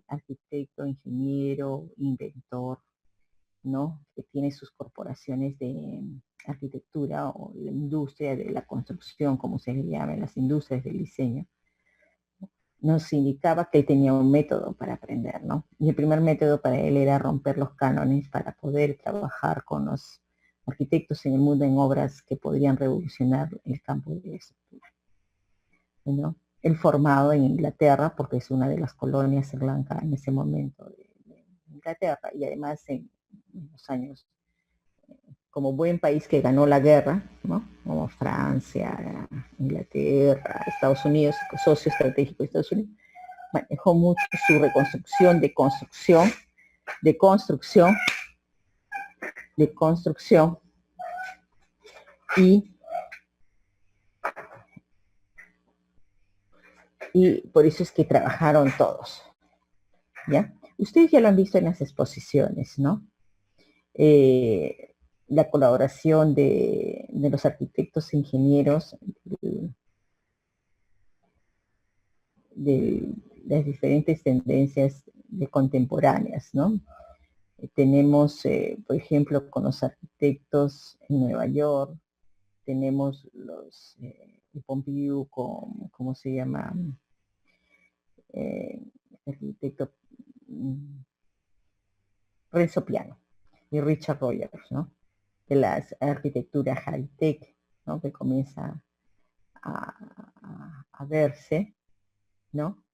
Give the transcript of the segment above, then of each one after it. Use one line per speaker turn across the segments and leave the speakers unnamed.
arquitecto, ingeniero, inventor, ¿no? Que tiene sus corporaciones de arquitectura o la industria de la construcción, como se le llama, las industrias del diseño, nos indicaba que él tenía un método para aprender, ¿no? Y el primer método para él era romper los cánones para poder trabajar con los arquitectos en el mundo en obras que podrían revolucionar el campo de la estructura, ¿no? Él formado en Inglaterra, porque es una de las colonias Sri Lanka en ese momento de Inglaterra, y además en los años, como buen país que ganó la guerra, ¿no? Como Francia, Inglaterra, Estados Unidos, socio estratégico de Estados Unidos, manejó mucho su reconstrucción, de construcción, y por eso es que trabajaron todos, ¿ya? Ustedes ya lo han visto en las exposiciones, ¿no? La colaboración de los arquitectos e ingenieros de las diferentes tendencias de contemporáneas, ¿no? Tenemos, por ejemplo, con los arquitectos en Nueva York, tenemos los de Pompidou con, ¿cómo se llama? Arquitecto Renzo Piano y Richard Rogers, ¿no? De la arquitectura high-tech, ¿no? Que comienza a verse, ¿no?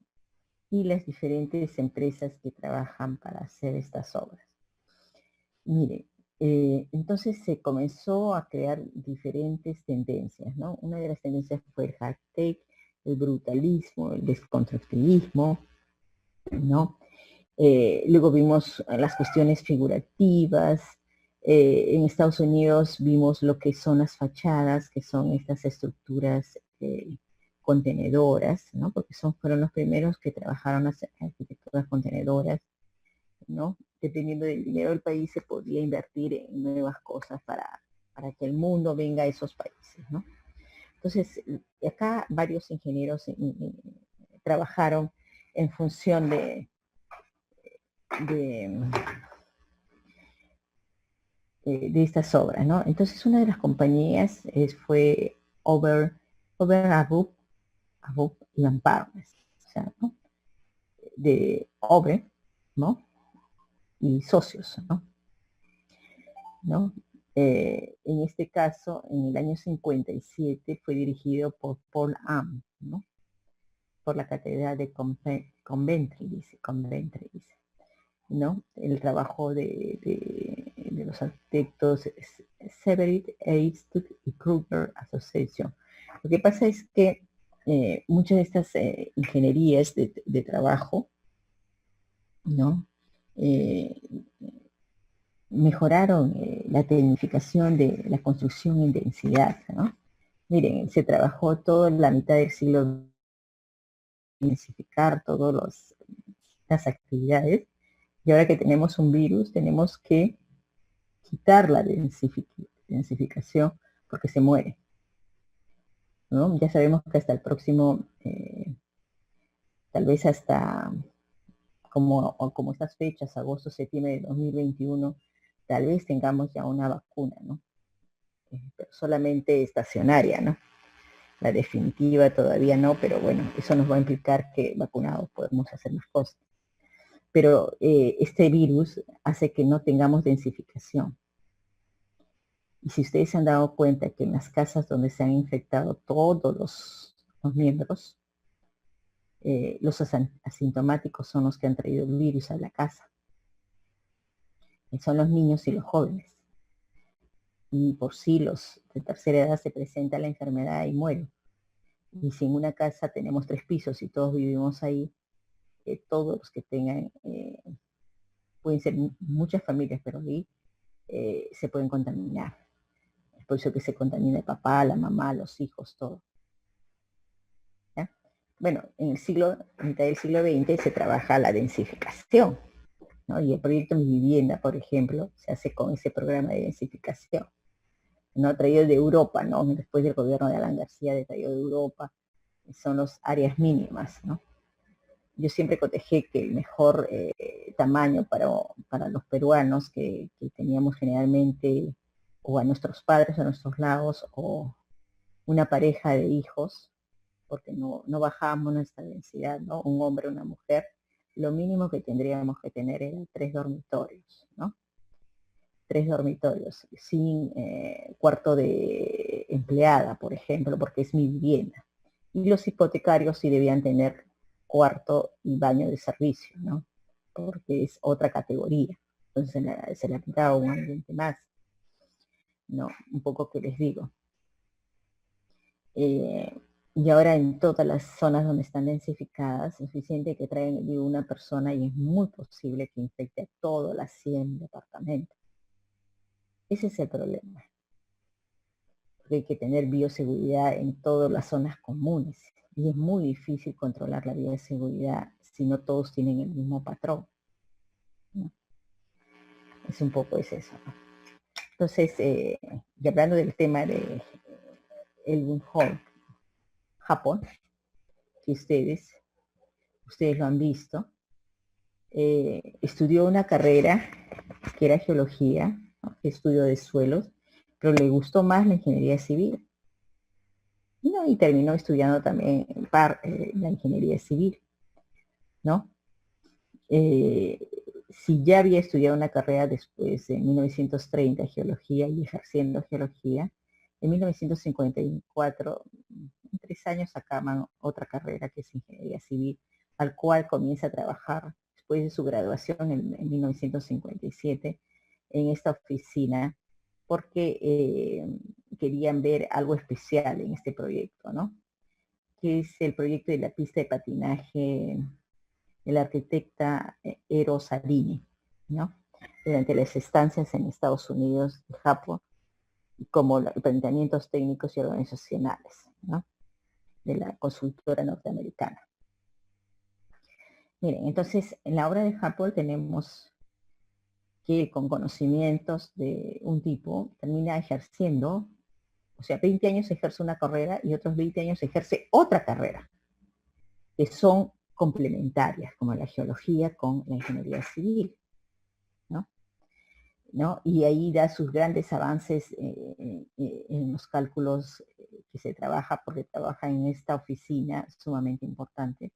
Y las diferentes empresas que trabajan para hacer estas obras. Mire, entonces se comenzó a crear diferentes tendencias, ¿no? Una de las tendencias fue el high-tech, el brutalismo, el desconstructivismo, ¿no? Luego vimos las cuestiones figurativas. En Estados Unidos vimos lo que son las fachadas, que son estas estructuras contenedoras, ¿no? Porque fueron los primeros que trabajaron las arquitecturas contenedoras, ¿no? Dependiendo del dinero del país se podía invertir en nuevas cosas para que el mundo venga a esos países, ¿no? Entonces, acá varios ingenieros trabajaron en función de estas obras, ¿no? Entonces, una de las compañías fue Over Abub Partners, o sea, ¿no? De Over, ¿no? Y socios, ¿no? En este caso, en el año 57 fue dirigido por Paul Am, ¿no? Por la Catedral de Coventry, ¿no? El trabajo de los arquitectos Severid Institute y Kruger Association. Lo que pasa es que muchas de estas ingenierías de trabajo, ¿no? Mejoraron la tecnificación de la construcción en densidad, ¿no? Miren, se trabajó toda la mitad del siglo intensificar todas las actividades, y ahora que tenemos un virus tenemos que quitar la densificación porque se muere, ¿no? Ya sabemos que hasta el próximo, tal vez hasta como estas fechas, agosto, septiembre de 2021, tal vez tengamos ya una vacuna, ¿no? Pero solamente estacionaria, ¿no? La definitiva todavía no, pero bueno, eso nos va a implicar que vacunados podemos hacer más cosas. Pero este virus hace que no tengamos densificación. Y si ustedes se han dado cuenta que en las casas donde se han infectado todos los miembros, los asintomáticos son los que han traído el virus a la casa. Y son los niños y los jóvenes. Y por sí los de tercera edad se presenta la enfermedad y mueren. Y si en una casa tenemos 3 pisos y todos vivimos ahí, todos los que tengan, pueden ser muchas familias, pero ahí se pueden contaminar. Es por eso que se contamina el papá, la mamá, los hijos, todo. ¿Ya? Bueno, en mitad del siglo XX se trabaja la densificación, ¿no? Y el proyecto Mi Vivienda, por ejemplo, se hace con ese programa de densificación, ¿no? Traído de Europa, ¿no? Después del gobierno de Alan García, traído de Europa, son las áreas mínimas, ¿no? yo siempre cotejé que el mejor tamaño para los peruanos que teníamos generalmente, o a nuestros padres a nuestros lados, o una pareja de hijos, porque no bajábamos nuestra densidad, ¿no? Un hombre, una mujer, lo mínimo que tendríamos que tener eran 3 dormitorios, ¿no? 3 dormitorios, sin cuarto de empleada, por ejemplo, porque es mi vivienda. Y los hipotecarios sí debían tener cuarto y baño de servicio, ¿no? Porque es otra categoría. Entonces se le aplicaba un ambiente más, ¿no? Un poco que les digo. Y ahora en todas las zonas donde están densificadas, es suficiente que traigan una persona y es muy posible que infecte a todas las 100 departamentos. Ese es el problema. Porque hay que tener bioseguridad en todas las zonas comunes. Y es muy difícil controlar la bioseguridad si no todos tienen el mismo patrón, ¿no? Es un poco eso, ¿no? Entonces, y hablando del tema de Elwin Hall, Japón, que ustedes lo han visto, estudió una carrera que era geología, ¿no? Estudio de suelos, pero le gustó más la ingeniería civil, ¿no? Y terminó estudiando también la ingeniería civil, ¿no? Eh, si ya había estudiado una carrera después de 1930, geología, y ejerciendo geología, en 1954, en 3 años acaban otra carrera que es ingeniería civil, al cual comienza a trabajar después de su graduación en 1957 en esta oficina, porque querían ver algo especial en este proyecto, ¿no? Que es el proyecto de la pista de patinaje de la arquitecta Eero Saarinen, ¿no? Durante las estancias en Estados Unidos y Japón, como los planteamientos técnicos y organizacionales, ¿no? De la consultora norteamericana. Miren, entonces en la obra de Japón tenemos que con conocimientos de un tipo termina ejerciendo, o sea, 20 años ejerce una carrera y otros 20 años ejerce otra carrera, que son complementarias, como la geología con la ingeniería civil, ¿no? ¿No? Y ahí da sus grandes avances en los cálculos que se trabaja, porque trabaja en esta oficina sumamente importante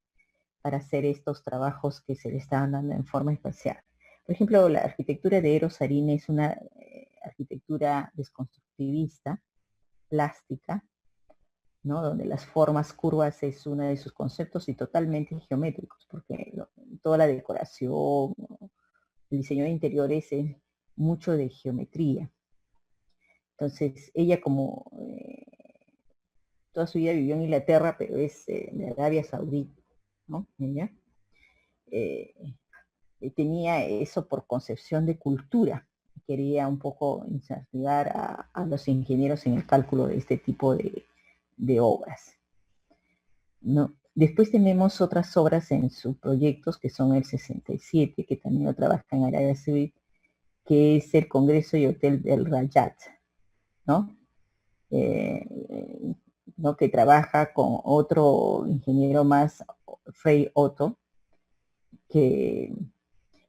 para hacer estos trabajos que se le estaban dando en forma especial. Por ejemplo, la arquitectura de Eero Saarinen es una arquitectura desconstructivista, plástica, ¿no? Donde las formas curvas es uno de sus conceptos y totalmente geométricos, porque toda la decoración, el diseño de interiores es mucho de geometría. Entonces, ella como toda su vida vivió en Inglaterra, pero es de Arabia Saudita, ¿no? Ella tenía eso por concepción de cultura. Quería un poco incentivar a los ingenieros en el cálculo de este tipo de obras, ¿no? Después tenemos otras obras en sus proyectos, que son el 67, que también lo trabaja en Arabia Saudita, que es el Congreso y Hotel del Rayat, ¿no? ¿No? Que trabaja con otro ingeniero más, Frei Otto, que,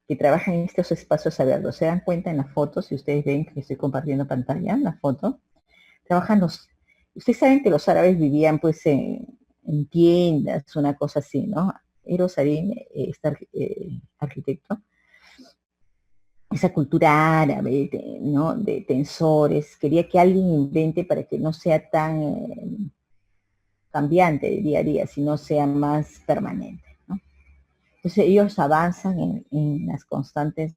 que trabaja en estos espacios abiertos. Se dan cuenta en las fotos, si ustedes ven que estoy compartiendo pantalla, la foto, trabajan ustedes saben que los árabes vivían pues en tiendas, una cosa así, ¿no? Eero Saarinen, arquitecto, esa cultura árabe, ¿no? De tensores, quería que alguien invente para que no sea tan cambiante de día a día, sino sea más permanente, ¿no? Entonces ellos avanzan en las constantes,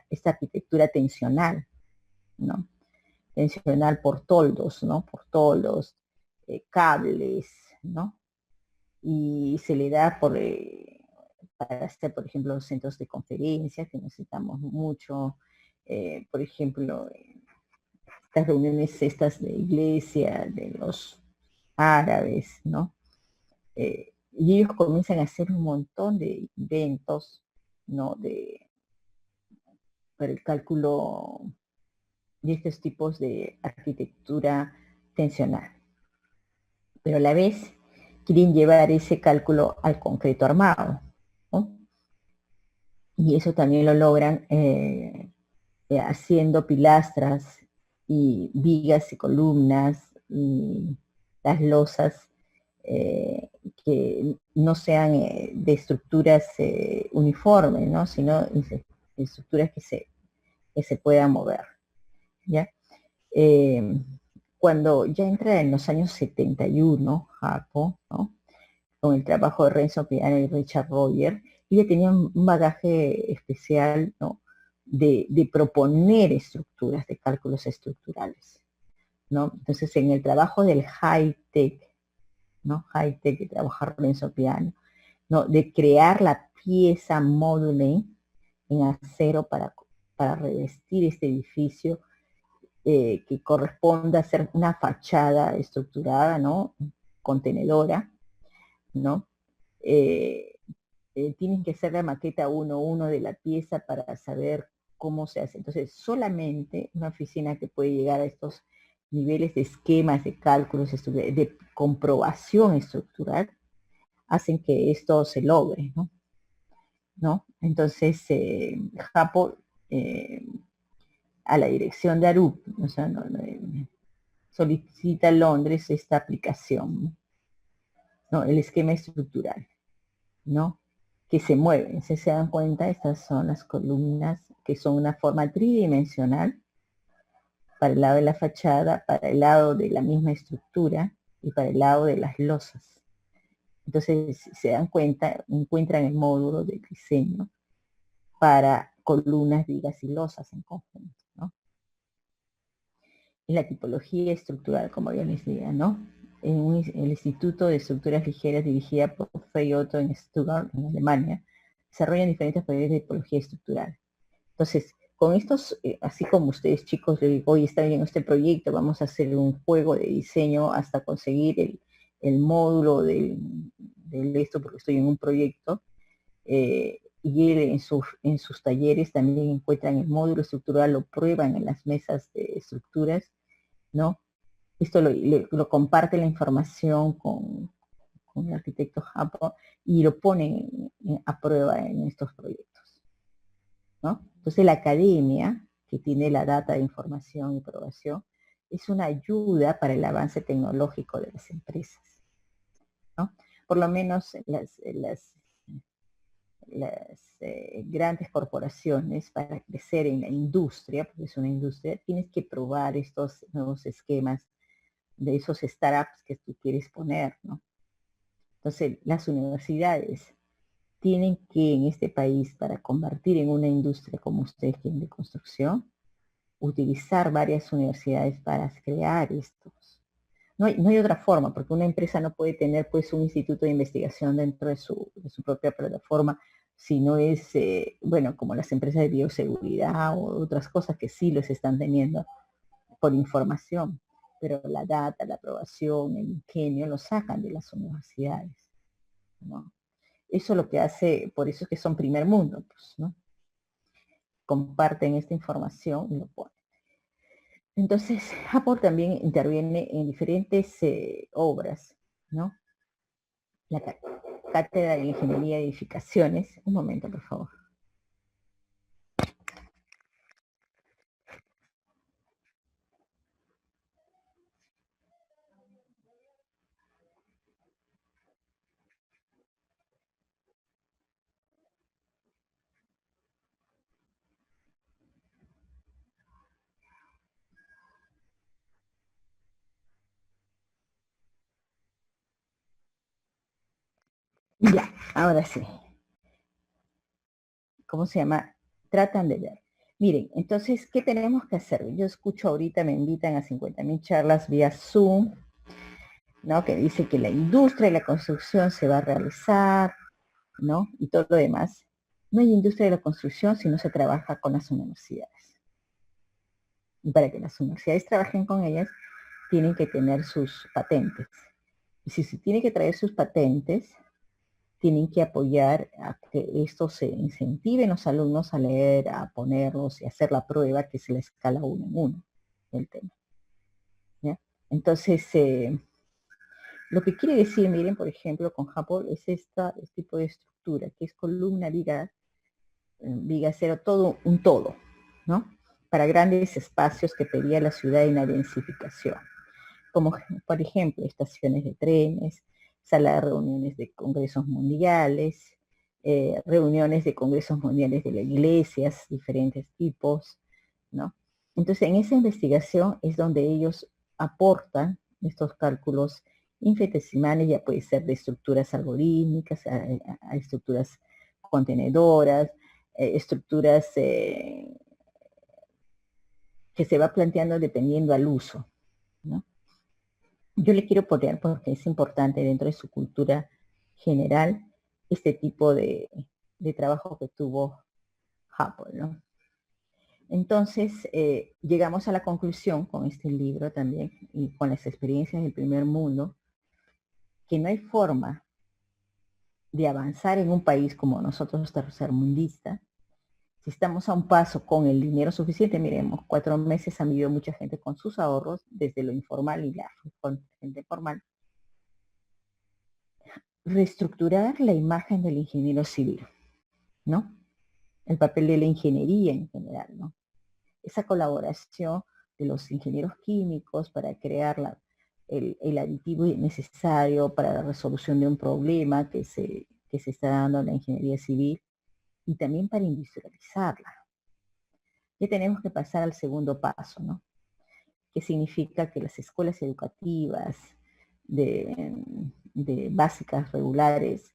esta arquitectura tensional, ¿no? Tensional por toldos, ¿no? Por toldos, cables, ¿no? Y se le da para hacer, por ejemplo, los centros de conferencias, que necesitamos mucho, por ejemplo, estas reuniones estas de iglesia, de los árabes, ¿no? Y ellos comienzan a hacer un montón de inventos, ¿no? Para el cálculo de estos tipos de arquitectura tensional. Pero a la vez quieren llevar ese cálculo al concreto armado, ¿no? Y eso también lo logran haciendo pilastras y vigas y columnas y las losas que no sean de estructuras uniformes, ¿no? Sino estructuras que se puedan mover, ¿ya? Eh, Cuando ya entra en los años 71, Jaco, ¿no? Con el trabajo de Renzo Piano y Richard Royer, ella tenía un bagaje especial, ¿no? De proponer estructuras, de cálculos estructurales, ¿no? Entonces, en el trabajo del high-tech, ¿no? High-tech que trabaja Renzo Piano, ¿no? De crear la pieza modeling en acero para revestir este edificio que corresponde a ser una fachada estructurada, ¿no? Contenedora, ¿no? Eh, Tienen que hacer la maqueta 1-1 de la pieza para saber cómo se hace. Entonces, solamente una oficina que puede llegar a estos niveles de esquemas, de cálculos, de comprobación estructural, hacen que esto se logre, ¿no? ¿No? Entonces, Japo, eh, a la dirección de Arup, o sea, solicita a Londres esta aplicación, ¿no? El esquema estructural, ¿no? Que se mueven. Si se dan cuenta, estas son las columnas que son una forma tridimensional para el lado de la fachada, para el lado de la misma estructura y para el lado de las losas. Entonces, si se dan cuenta, encuentran el módulo de diseño para columnas, vigas y losas en conjunto, ¿no? En la tipología estructural, como ya les decía, ¿no? El Instituto de Estructuras Ligeras, dirigida por Frei Otto en Stuttgart, en Alemania, desarrollan diferentes proyectos de tipología estructural. Entonces, con estos, así como ustedes chicos, hoy están en este proyecto, vamos a hacer un juego de diseño hasta conseguir el módulo del esto, porque estoy en un proyecto, y él en sus talleres también encuentran el módulo estructural, lo prueban en las mesas de estructuras, ¿no? Esto lo comparte la información con el arquitecto Japo y lo ponen a prueba en estos proyectos, ¿no? Entonces la academia, que tiene la data de información y aprobación, es una ayuda para el avance tecnológico de las empresas, ¿no? Por lo menos las grandes corporaciones, para crecer en la industria, porque es una industria, tienes que probar estos nuevos esquemas de esos startups que tú quieres poner, ¿no? Entonces, las universidades tienen que en este país, para convertir en una industria como ustedes tienen de construcción, utilizar varias universidades para crear estos. No hay otra forma, porque una empresa no puede tener pues un instituto de investigación dentro de su propia plataforma, si no es, bueno, como las empresas de bioseguridad o otras cosas que sí los están teniendo por información, pero la data, la aprobación, el ingenio lo sacan de las universidades, ¿no? Eso es lo que hace, por eso es que son primer mundo, pues, ¿no? Comparten esta información y lo ponen. Entonces, Apple también interviene en diferentes obras, ¿no? La Cátedra de Ingeniería de Edificaciones. Un momento, por favor. Ya, ahora sí. ¿Cómo se llama? Tratan de ver. Miren, entonces, ¿qué tenemos que hacer? Yo escucho ahorita, me invitan a 50.000 charlas vía Zoom, ¿no? Que dice que la industria de la construcción se va a realizar, ¿no? Y todo lo demás. No hay industria de la construcción si no se trabaja con las universidades. Y para que las universidades trabajen con ellas, tienen que tener sus patentes. Y si se tiene que traer sus patentes, tienen que apoyar a que esto se incentiven los alumnos a leer, a ponerlos y hacer la prueba, que es la escala 1 en 1 del tema. ¿Ya? Entonces, Lo que quiere decir, miren, por ejemplo, con Japón es este tipo de estructura, que es columna, viga cero, todo un todo, ¿no? Para grandes espacios que pedía la ciudad en la densificación, como por ejemplo estaciones de trenes, sala de reuniones de congresos mundiales, reuniones de congresos mundiales de las iglesias, diferentes tipos, ¿no? Entonces, en esa investigación es donde ellos aportan estos cálculos infinitesimales, ya puede ser de estructuras algorítmicas, a estructuras contenedoras, estructuras que se va planteando dependiendo al uso, ¿no? Yo le quiero poner, porque es importante dentro de su cultura general, este tipo de trabajo que tuvo Hubble, ¿no? Entonces, llegamos a la conclusión con este libro también, y con las experiencias del primer mundo, que no hay forma de avanzar en un país como nosotros, tercermundista, si estamos a un paso con el dinero suficiente. Miremos, 4 meses han vivido mucha gente con sus ahorros, desde lo informal y la gente formal. Reestructurar la imagen del ingeniero civil, ¿no? El papel de la ingeniería en general, ¿no? Esa colaboración de los ingenieros químicos para crear el aditivo necesario para la resolución de un problema que se está dando en la ingeniería civil, y también para industrializarla. Ya tenemos que pasar al segundo paso, ¿no? Que significa que las escuelas educativas de básicas regulares,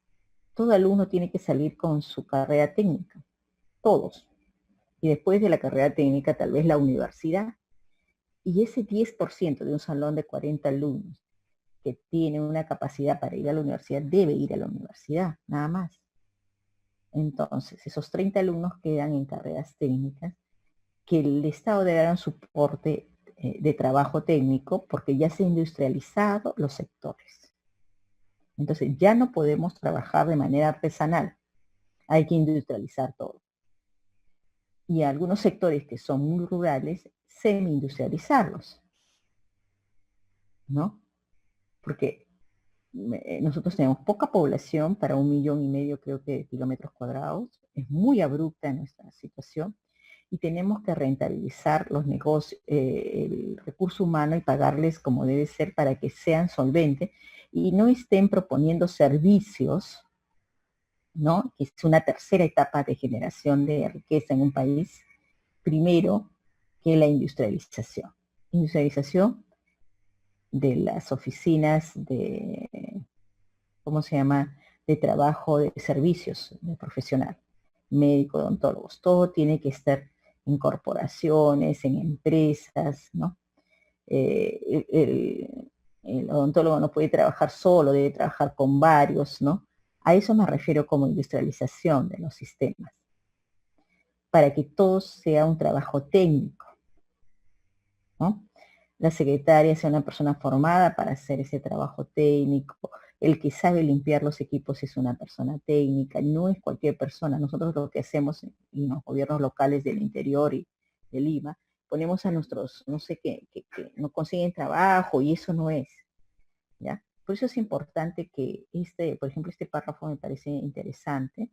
todo alumno tiene que salir con su carrera técnica, todos. Y después de la carrera técnica, tal vez la universidad. Y ese 10% de un salón de 40 alumnos que tiene una capacidad para ir a la universidad, debe ir a la universidad, nada más. Entonces, esos 30 alumnos quedan en carreras técnicas que el Estado debe dar un soporte de trabajo técnico, porque ya se han industrializado los sectores. Entonces, ya no podemos trabajar de manera artesanal, hay que industrializar todo. Y algunos sectores que son muy rurales, semi-industrializarlos, ¿no? Porque nosotros tenemos poca población para 1,5 millones, creo que, de kilómetros cuadrados. Es muy abrupta nuestra situación y tenemos que rentabilizar los negocios, el recurso humano, y pagarles como debe ser para que sean solventes y no estén proponiendo servicios, ¿no? Que es una tercera etapa de generación de riqueza en un país, primero que la industrialización. Industrialización de las oficinas ¿cómo se llama?, de trabajo, de servicios de profesional, médico, odontólogos. Todo tiene que estar en corporaciones, en empresas, ¿no? El odontólogo no puede trabajar solo, debe trabajar con varios, ¿no? A eso me refiero como industrialización de los sistemas, para que todo sea un trabajo técnico, ¿no? La secretaria sea una persona formada para hacer ese trabajo técnico, el que sabe limpiar los equipos es una persona técnica, no es cualquier persona. Nosotros lo que hacemos en los gobiernos locales del interior y de Lima, ponemos a nuestros, no sé qué, que no consiguen trabajo, y eso no es, ¿ya? Por eso es importante que por ejemplo, este párrafo me parece interesante,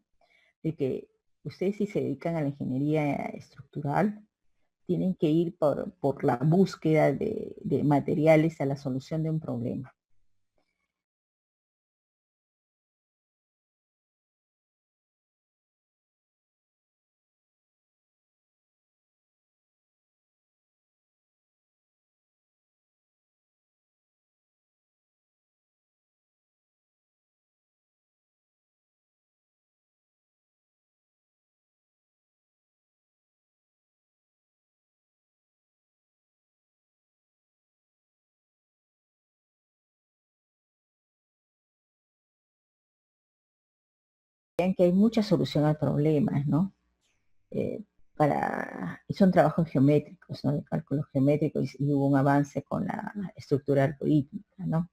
de que ustedes, si se dedican a la ingeniería estructural, tienen que ir por la búsqueda de materiales a la solución de un problema. Vean que hay mucha solución a problemas, ¿no? Eh, y son trabajos geométricos, ¿no? De cálculo geométrico, y hubo un avance con la estructura algorítmica, ¿no?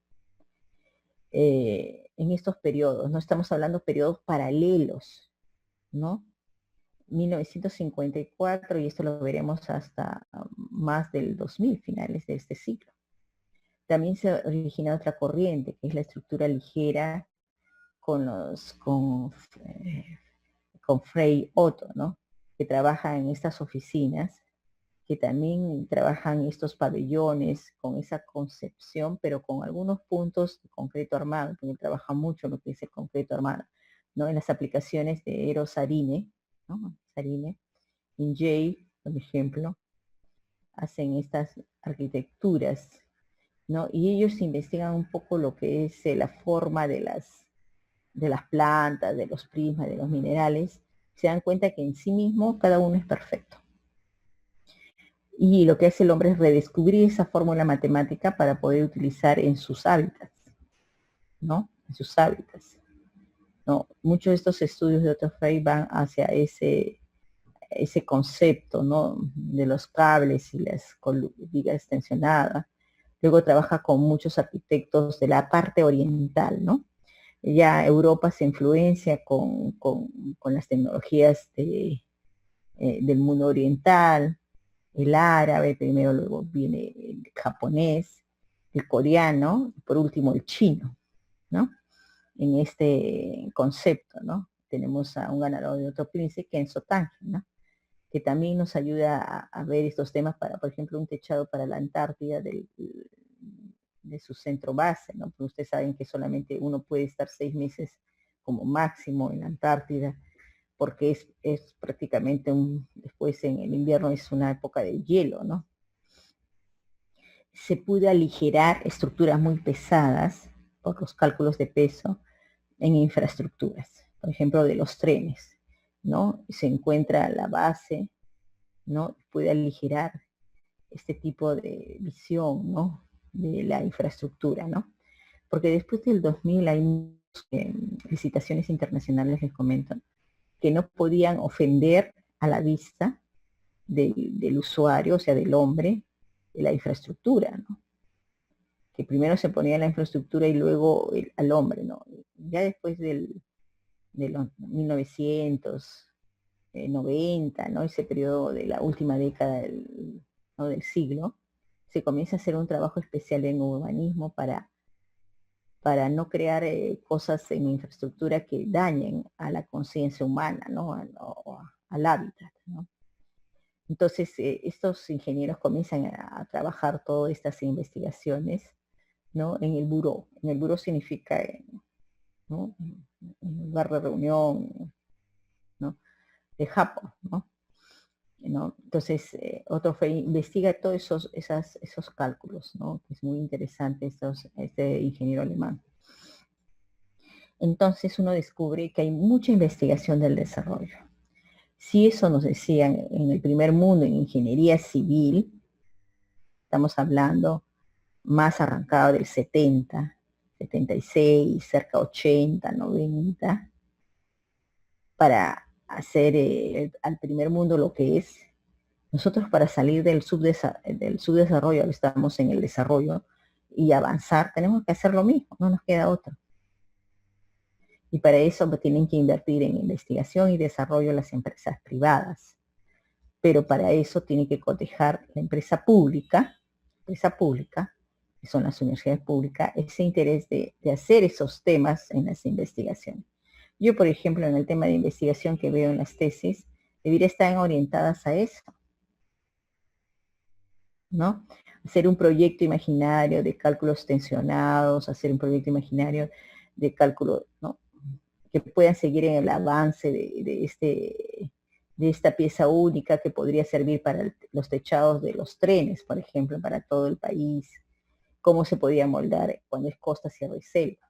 En estos periodos, no estamos hablando de periodos paralelos, ¿no? 1954, y esto lo veremos hasta más del 2000, finales de este siglo. También se origina otra corriente, que es la estructura ligera con Frei Otto, ¿no? Que trabaja en estas oficinas, que también trabajan estos pabellones con esa concepción, pero con algunos puntos de concreto armado, porque trabaja mucho lo que es el concreto armado, ¿no? En las aplicaciones de Eero Saarinen, ¿no? Saarinen, Jay, por ejemplo, hacen estas arquitecturas, ¿no? Y ellos investigan un poco lo que es la forma de las plantas, de los prismas, de los minerales, se dan cuenta que en sí mismo cada uno es perfecto. Y lo que hace el hombre es redescubrir esa fórmula matemática para poder utilizar en sus hábitats, ¿no? En sus hábitats. ¿No? Muchos de estos estudios de Otto Frey van hacia ese concepto, ¿no? De los cables y las vigas tensionadas. Luego trabaja con muchos arquitectos de la parte oriental, ¿no? Ya Europa se influencia con las tecnologías del mundo oriental, el árabe primero, luego viene el japonés, el coreano, y por último el chino, ¿no? En este concepto, ¿no? Tenemos a un ganador de otro príncipe, Kenzo Tange, ¿no? Que también nos ayuda a ver estos temas para, por ejemplo, un techado para la Antártida de su centro base, ¿no? Porque ustedes saben que solamente uno puede estar 6 meses como máximo en la Antártida, porque es prácticamente después en el invierno es una época de hielo, ¿no? Se pudo aligerar estructuras muy pesadas por los cálculos de peso en infraestructuras, por ejemplo, de los trenes, ¿no? Se encuentra la base, ¿no? Puede aligerar este tipo de visión, ¿no? De la infraestructura, ¿no? Porque después del 2000 hay licitaciones internacionales, les comento, que no podían ofender a la vista del usuario, o sea, del hombre, de la infraestructura, ¿no? Que primero se ponía la infraestructura y luego al hombre, ¿no? Ya después de los 1990, ¿no? Ese periodo de la última década ¿no? del siglo, se comienza a hacer un trabajo especial en urbanismo para no crear cosas en infraestructura que dañen a la conciencia humana, ¿no? Al hábitat, ¿no? Entonces, estos ingenieros comienzan a trabajar todas estas investigaciones, ¿no? En el buró. En el buró significa, ¿no? En el lugar de reunión, ¿no? De Japón, ¿no? ¿No? Entonces, investiga todos esos cálculos, ¿no? Es muy interesante este ingeniero alemán. Entonces uno descubre que hay mucha investigación del desarrollo. Si eso nos decían en el primer mundo, en ingeniería civil, estamos hablando más arrancado del 70, 76, cerca 80, 90, para hacer al primer mundo lo que es. Nosotros para salir del subdesarrollo, ahora estamos en el desarrollo, y avanzar, tenemos que hacer lo mismo, no nos queda otro. Y para eso tienen que invertir en investigación y desarrollo las empresas privadas. Pero para eso tiene que cotejar la empresa pública, que son las universidades públicas, ese interés de hacer esos temas en las investigaciones. Yo, por ejemplo, en el tema de investigación que veo en las tesis, debería estar orientadas a eso, ¿no? Hacer un proyecto imaginario de cálculos tensionados, hacer un proyecto imaginario de cálculo, ¿no? Que puedan seguir en el avance de esta pieza única que podría servir para los techados de los trenes, por ejemplo, para todo el país, cómo se podía moldar cuando es costa, sierra y selva,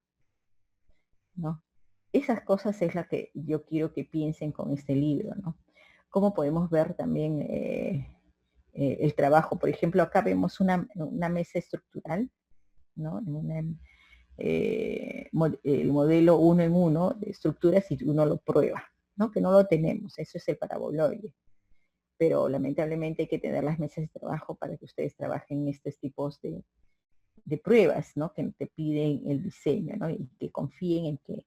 ¿no? Esas cosas es la que yo quiero que piensen con este libro, ¿no? Cómo podemos ver también el trabajo. Por ejemplo, acá vemos una mesa estructural, ¿no? El modelo uno en uno de estructuras y uno lo prueba, ¿no? Que no lo tenemos, eso es el paraboloide. Pero lamentablemente hay que tener las mesas de trabajo para que ustedes trabajen en estos tipos de pruebas, ¿no? Que te piden el diseño, ¿no? Y que confíen en que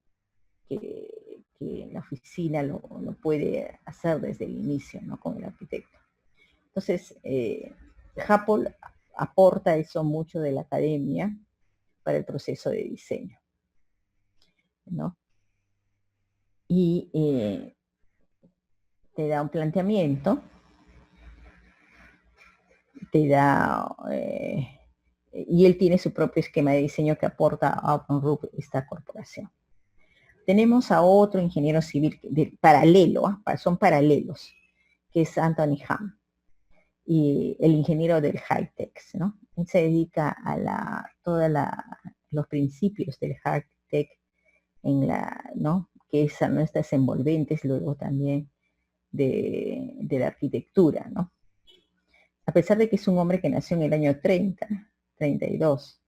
la oficina lo puede hacer desde el inicio, ¿no? Con el arquitecto. Entonces, Hapold aporta eso mucho de la academia para el proceso de diseño, ¿no? Y te da un planteamiento, te da, y él tiene su propio esquema de diseño que aporta a OpenRoof esta corporación. Tenemos a otro ingeniero civil paralelo, son paralelos, que es Anthony Ham, y el ingeniero del High-Tech, ¿no? Él se dedica a los principios del High-Tech ¿no? Que son nuestras envolventes, luego también de la arquitectura, ¿no? A pesar de que es un hombre que nació en el año 32,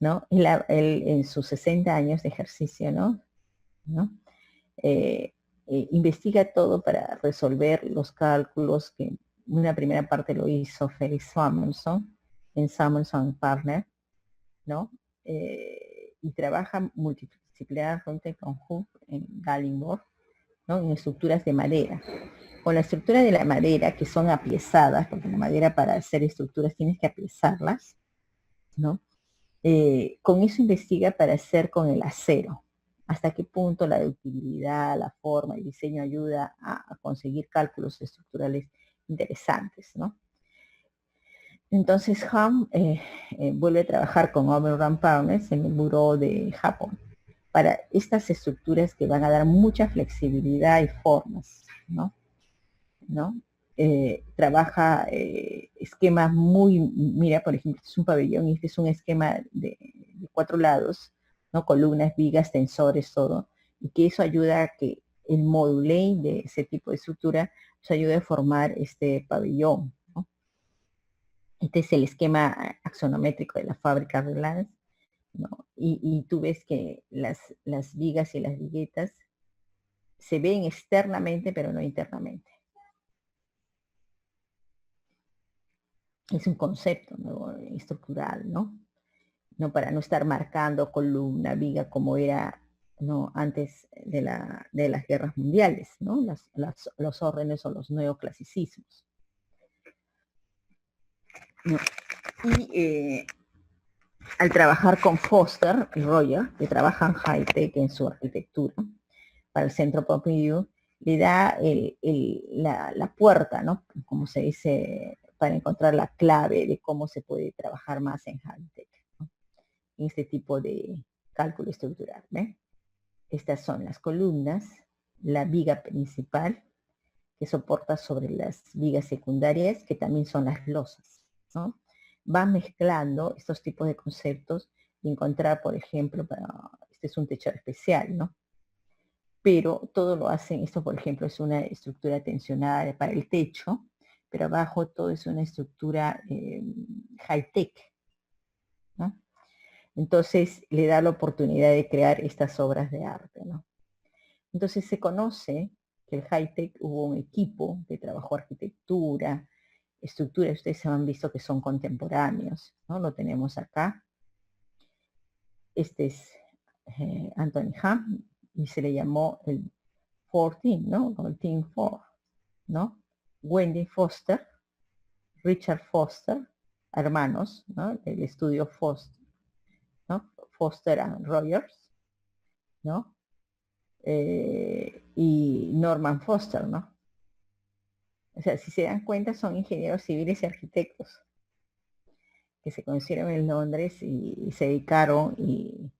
¿no? Él en sus 60 años de ejercicio, ¿no? Investiga todo para resolver los cálculos, que una primera parte lo hizo Felix Samuelson en Samuelson Partner, ¿no? Y trabaja multidisciplinarmente con Hooke en Gallingborg, ¿no? En estructuras de madera. Con la estructura de la madera, que son apiezadas, porque la madera para hacer estructuras tienes que apiezarlas, ¿no? Con eso investiga para hacer con el acero. Hasta qué punto la ductibilidad, la forma, el diseño ayuda a conseguir cálculos estructurales interesantes, ¿no? Entonces Ham vuelve a trabajar con Overland Partners en el buró de Japón para estas estructuras que van a dar mucha flexibilidad y formas, ¿no? Trabaja esquemas mira, por ejemplo, este es un pabellón y este es un esquema de 4 lados, ¿no? Columnas, vigas, tensores, todo, y que eso ayuda a que el modulé de ese tipo de estructura nos ayude a formar este pabellón, ¿no? Este es el esquema axonométrico de la fábrica Reliance, ¿no? Y tú ves que las vigas y las viguetas se ven externamente, pero no internamente. Es un concepto, ¿no? Estructural, ¿no? No para no estar marcando columna, viga, como era, ¿no? Antes de las guerras mundiales, ¿no? Los órdenes o los neoclasicismos, ¿no? Y al trabajar con Foster y Roger, que trabajan high-tech en su arquitectura, para el Centro Pompidou, le da la puerta, ¿no? Como se dice, para encontrar la clave de cómo se puede trabajar más en high-tech, ¿no? En este tipo de cálculo estructural, ¿ven? Estas son las columnas, la viga principal, que soporta sobre las vigas secundarias, que también son las losas, ¿no? Va mezclando estos tipos de conceptos y encontrar, por ejemplo, este es un techado especial, ¿no? Pero todo lo hacen, esto por ejemplo es una estructura tensionada para el techo, pero abajo todo es una estructura high-tech, ¿no? Entonces le da la oportunidad de crear estas obras de arte, ¿no? Entonces se conoce que el high-tech hubo un equipo que trabajó arquitectura, estructura, ustedes han visto que son contemporáneos, ¿no? Lo tenemos acá. Este es Anthony Ham y se le llamó el 14, ¿no? O el Team 4, ¿no? Wendy Foster, Richard Foster, hermanos, ¿no? El estudio Foster, ¿no? Foster and Rogers, ¿no? Y Norman Foster, ¿no? O sea, si se dan cuenta, son ingenieros civiles y arquitectos que se conocieron en Londres y se dedicaron y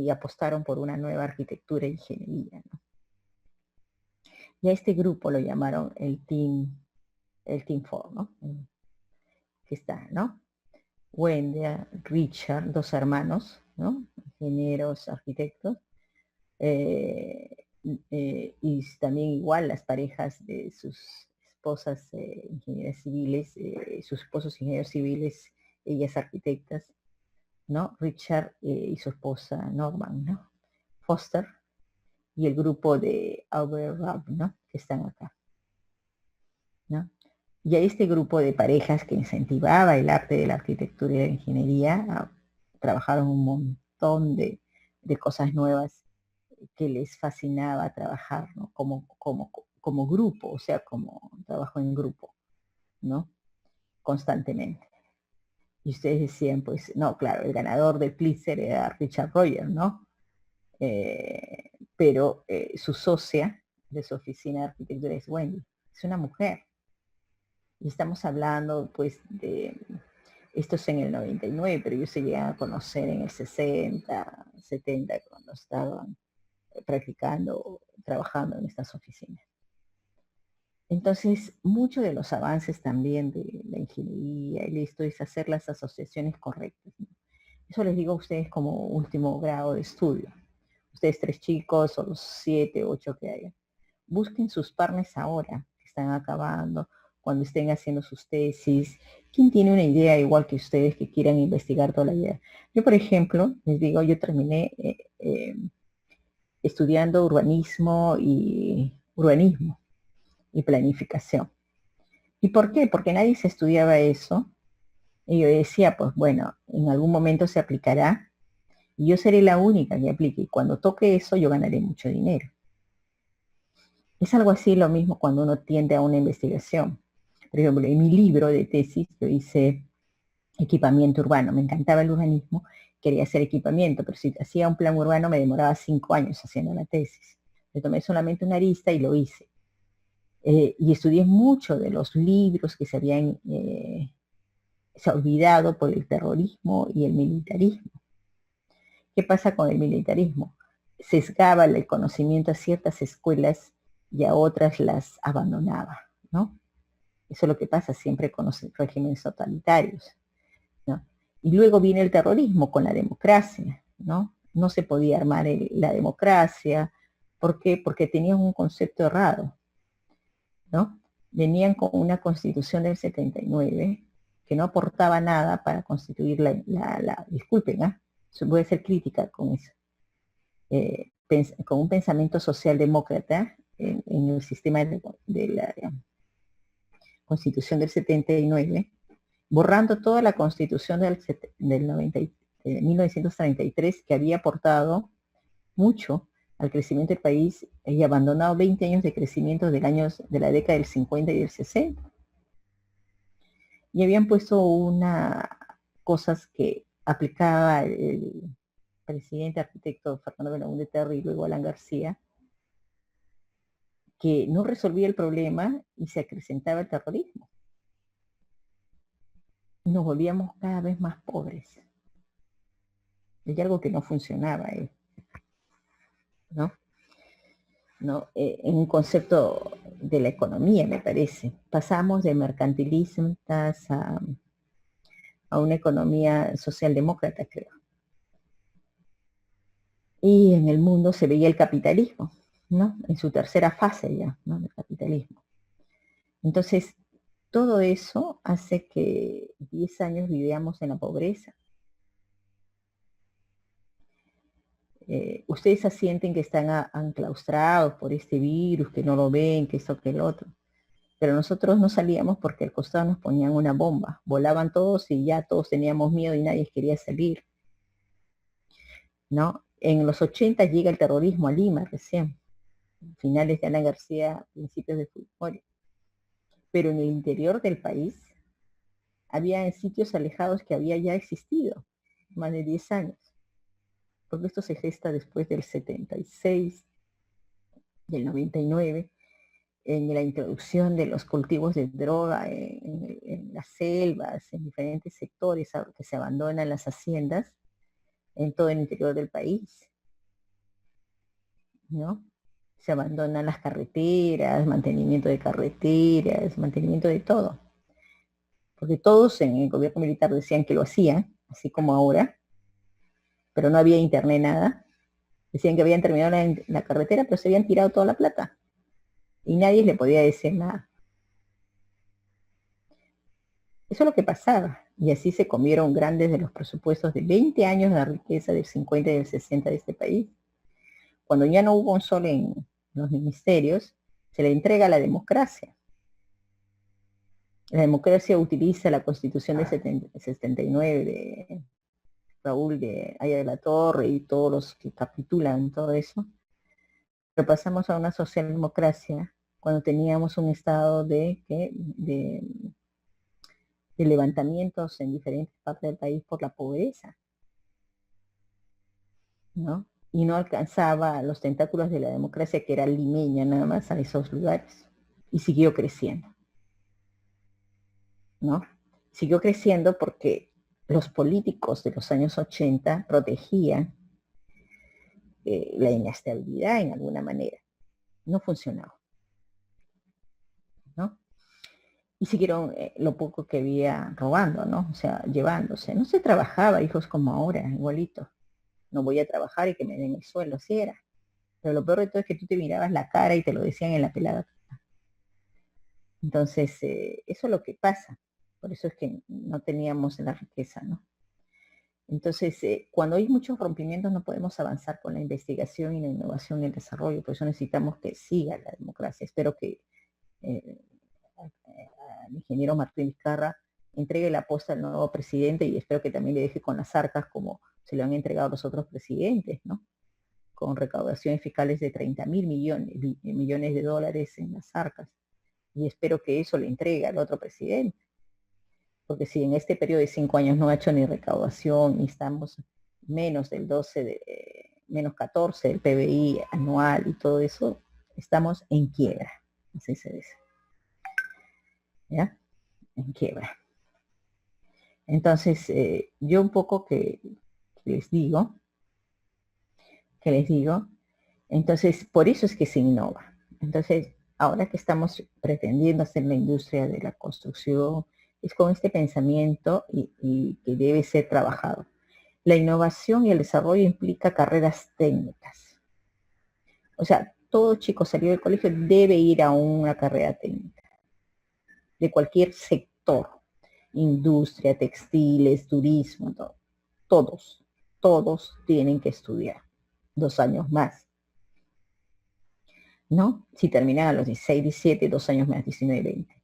apostaron por una nueva arquitectura e ingeniería, ¿no? Y a este grupo lo llamaron el Team 4, ¿no? Que está, ¿no? Wendy, Richard, dos hermanos, ¿no? Ingenieros, arquitectos, y también igual las parejas de sus esposas ingenieras civiles, sus esposos ingenieros civiles, ellas arquitectas, ¿no? Richard y su esposa Norman, ¿no? Foster, y el grupo de Albert Rubb, ¿no? Que están acá, ¿no? Y a este grupo de parejas que incentivaba el arte de la arquitectura y la ingeniería, trabajaron un montón de cosas nuevas que les fascinaba trabajar, ¿no? Como grupo, o sea, como trabajo en grupo, ¿no? Constantemente. Y ustedes decían, pues, no, claro, el ganador del Pulitzer era Richard Rogers, ¿no? Pero su socia de su oficina de arquitectura es Wendy, es una mujer. Y estamos hablando, pues, de, esto es en el 99, pero yo se llegué a conocer en el 60, 70, cuando estaban practicando, trabajando en estas oficinas. Entonces, muchos de los avances también de la ingeniería y esto es hacer las asociaciones correctas, ¿no? Eso les digo a ustedes como último grado de estudio. Ustedes 3 chicos o los 7, 8 que hayan. Busquen sus partners ahora, que están acabando, cuando estén haciendo sus tesis. ¿Quién tiene una idea igual que ustedes que quieran investigar toda la idea? Yo, por ejemplo, les digo, yo terminé estudiando urbanismo y planificación. ¿Y por qué? Porque nadie se estudiaba eso. Y yo decía, pues bueno, en algún momento se aplicará y yo seré la única que aplique. Y cuando toque eso, yo ganaré mucho dinero. Es algo así lo mismo cuando uno tiende a una investigación. Por ejemplo, en mi libro de tesis yo hice equipamiento urbano. Me encantaba el urbanismo, quería hacer equipamiento, pero si hacía un plan urbano me demoraba 5 años haciendo la tesis. Le tomé solamente una arista y lo hice. Y estudié mucho de los libros que se habían olvidado por el terrorismo y el militarismo. ¿Qué pasa con el militarismo? Sesgaba el conocimiento a ciertas escuelas y a otras las abandonaba, ¿no? Eso es lo que pasa siempre con los regímenes totalitarios, ¿no? Y luego viene el terrorismo con la democracia, ¿no? No se podía armar la democracia. ¿Por qué? Porque tenían un concepto errado, ¿no? Venían con una constitución del 79 que no aportaba nada para constituir disculpen, ¿eh? Voy a ser crítica con eso, con un pensamiento socialdemócrata en el sistema de la constitución del 79, borrando toda la constitución del 90, 1933 que había aportado mucho al crecimiento del país y abandonado 20 años de crecimiento de la década del 50 y del 60. Y habían puesto cosas que aplicaba el presidente arquitecto Fernando Belaúnde Terry y luego Alan García, que no resolvía el problema y se acrecentaba el terrorismo. Y nos volvíamos cada vez más pobres. Hay algo que no funcionaba ahí, ¿no? ¿No? En un concepto de la economía, me parece. Pasamos de mercantilismo a una economía socialdemócrata, creo. Y en el mundo se veía el capitalismo, ¿no? En su tercera fase ya, ¿no? Del capitalismo. Entonces, todo eso hace que 10 años vivíamos en la pobreza. Ustedes asienten que están enclaustrados por este virus, que no lo ven, que esto, que el otro. Pero nosotros no salíamos porque al costado nos ponían una bomba. Volaban todos y ya todos teníamos miedo y nadie quería salir, ¿no? En los 80 llega el terrorismo a Lima recién. Finales de Alan García, principios de Fujimori. Pero en el interior del país había en sitios alejados que había ya existido más de 10 años. Porque esto se gesta después del 76, del 99, en la introducción de los cultivos de droga en las selvas, en diferentes sectores que se abandonan las haciendas en todo el interior del país, ¿no? Se abandonan las carreteras, mantenimiento de carreteras, mantenimiento de todo. Porque todos en el gobierno militar decían que lo hacían, así como ahora, pero no había internet, nada. Decían que habían terminado la carretera, pero se habían tirado toda la plata. Y nadie le podía decir nada. Eso es lo que pasaba. Y así se comieron grandes de los presupuestos de 20 años de riqueza del 50 y del 60 de este país. Cuando ya no hubo un sol en los ministerios, se le entrega a la democracia. La democracia utiliza la constitución de 79 de Raúl de Aya de la Torre y todos los que capitulan todo eso. Pero pasamos a una socialdemocracia cuando teníamos un estado de levantamientos en diferentes partes del país por la pobreza, ¿no? Y no alcanzaba los tentáculos de la democracia, que era limeña nada más, a esos lugares. Y siguió creciendo, ¿no? Siguió creciendo porque los políticos de los años 80 protegían la inestabilidad en alguna manera. No funcionaba, ¿no? Y siguieron lo poco que había robando, ¿no? O sea, llevándose. No se trabajaba, hijos, como ahora, igualito. No voy a trabajar y que me den el sueldo, así era. Pero lo peor de todo es que tú te mirabas la cara y te lo decían en la pelada. Entonces, eso es lo que pasa. Por eso es que no teníamos la riqueza, ¿no? Entonces, cuando hay muchos rompimientos no podemos avanzar con la investigación y la innovación y el desarrollo. Por eso necesitamos que siga la democracia. Espero que al ingeniero Martín Vizcarra entregue la posta al nuevo presidente y espero que también le deje con las arcas como se lo han entregado los otros presidentes, ¿no? Con recaudaciones fiscales de 30.000 millones de dólares en las arcas. Y espero que eso le entregue al otro presidente. Porque si en este periodo de 5 años no ha hecho ni recaudación y estamos menos del 12, menos 14 del PBI anual y todo eso, estamos en quiebra, así se dice. ¿Ya? En quiebra. Entonces, yo un poco que les digo, entonces, por eso es que se innova. Entonces, ahora que estamos pretendiendo hacer la industria de la construcción, es con este pensamiento y que debe ser trabajado. La innovación y el desarrollo implica carreras técnicas. O sea, todo chico salido del colegio debe ir a una carrera técnica, de cualquier sector, industria, textiles, turismo, todos tienen que estudiar 2 años más, ¿no? Si terminan a los 16, 17, 2 años más, 19, 20.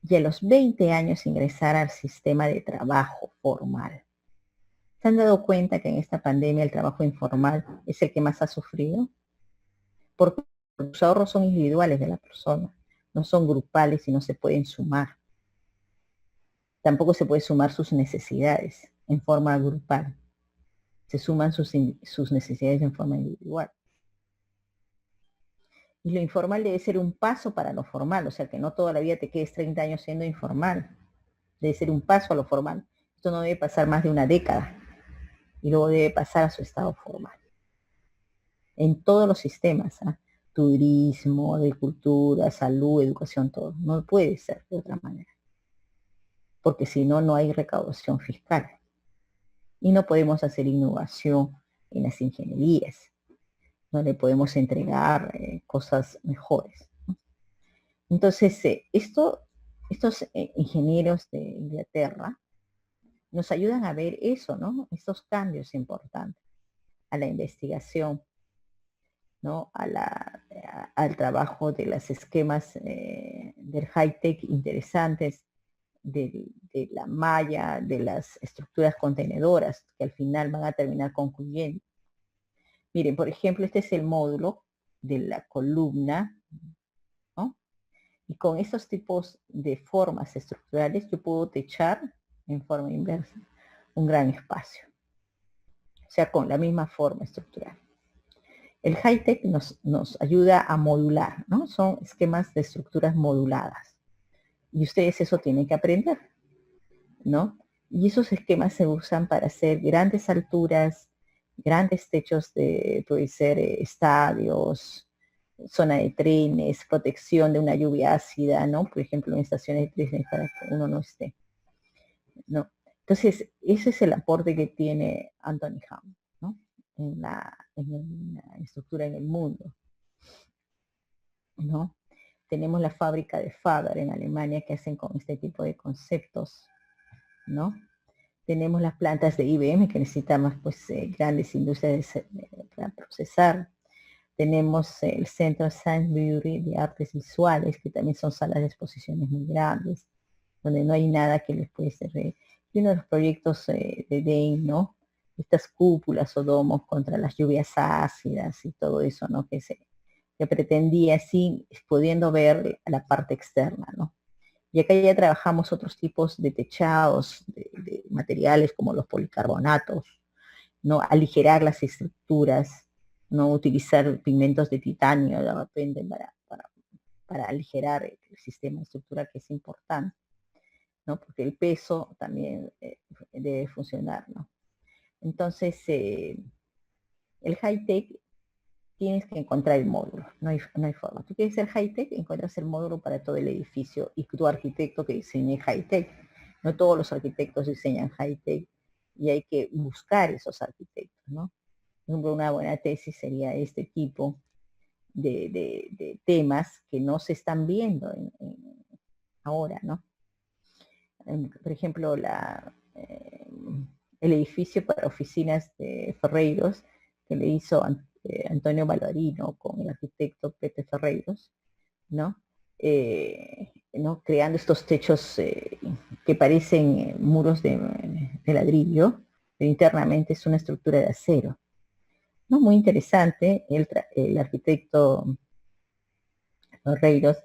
Y a los 20 años ingresar al sistema de trabajo formal. ¿Se han dado cuenta que en esta pandemia el trabajo informal es el que más ha sufrido? Porque los ahorros son individuales de la persona, no son grupales y no se pueden sumar. Tampoco se puede sumar sus necesidades en forma grupal. Se suman sus necesidades en forma individual. Y lo informal debe ser un paso para lo formal, o sea, que no toda la vida te quedes 30 años siendo informal. Debe ser un paso a lo formal. Esto no debe pasar más de una década y luego debe pasar a su estado formal. En todos los sistemas, ¿eh? Turismo, agricultura, salud, educación, todo. No puede ser de otra manera. Porque si no, no hay recaudación fiscal. Y no podemos hacer innovación en las ingenierías. No le podemos entregar cosas mejores, ¿no? Entonces, estos ingenieros de Inglaterra nos ayudan a ver eso, ¿no? Estos cambios importantes a la investigación, ¿no? Al trabajo de los esquemas del high-tech interesantes, de la malla, de las estructuras contenedoras, que al final van a terminar concluyendo. Miren, por ejemplo, este es el módulo de la columna, ¿no? Y con estos tipos de formas estructurales yo puedo techar en forma inversa un gran espacio. O sea, con la misma forma estructural. El high-tech nos ayuda a modular, ¿no? Son esquemas de estructuras moduladas. Y ustedes eso tienen que aprender, ¿no? Y esos esquemas se usan para hacer grandes alturas, grandes techos de, puede ser estadios, zona de trenes, protección de una lluvia ácida, ¿no? Por ejemplo, en estaciones de trenes para que uno no esté, ¿no? Entonces, ese es el aporte que tiene Anthony Hamm, ¿no? En la estructura en el mundo, ¿no? Tenemos la fábrica de Faber en Alemania que hacen con este tipo de conceptos, ¿no? Tenemos las plantas de IBM que necesitamos pues grandes industrias para procesar. Tenemos el Centro Sainsbury de Artes Visuales, que también son salas de exposiciones muy grandes, donde no hay nada que les puede servir. Y uno de los proyectos de Dane, ¿no? Estas cúpulas o domos contra las lluvias ácidas y todo eso, ¿no? Que pretendía así, pudiendo ver la parte externa, ¿no? Y acá ya trabajamos otros tipos de techados, de materiales como los policarbonatos, ¿no? Aligerar las estructuras, no utilizar pigmentos de titanio de repente para aligerar el sistema estructural, que es importante, ¿no? Porque el peso también debe funcionar, ¿no? Entonces, el high-tech tienes que encontrar el módulo, no hay forma. Tú quieres ser high-tech, encuentras el módulo para todo el edificio y tu arquitecto que diseñe high-tech. No todos los arquitectos diseñan high-tech y hay que buscar esos arquitectos, ¿no? Por ejemplo, una buena tesis sería este tipo de temas que no se están viendo ahora, ¿no? Por ejemplo, el edificio para oficinas de Ferreiros que le hizo Antonio Balbarino con el arquitecto Pepe Ferreiros, ¿no? ¿No? Creando estos techos que parecen muros de ladrillo, pero internamente es una estructura de acero, ¿no? Muy interesante. El arquitecto Ferreiros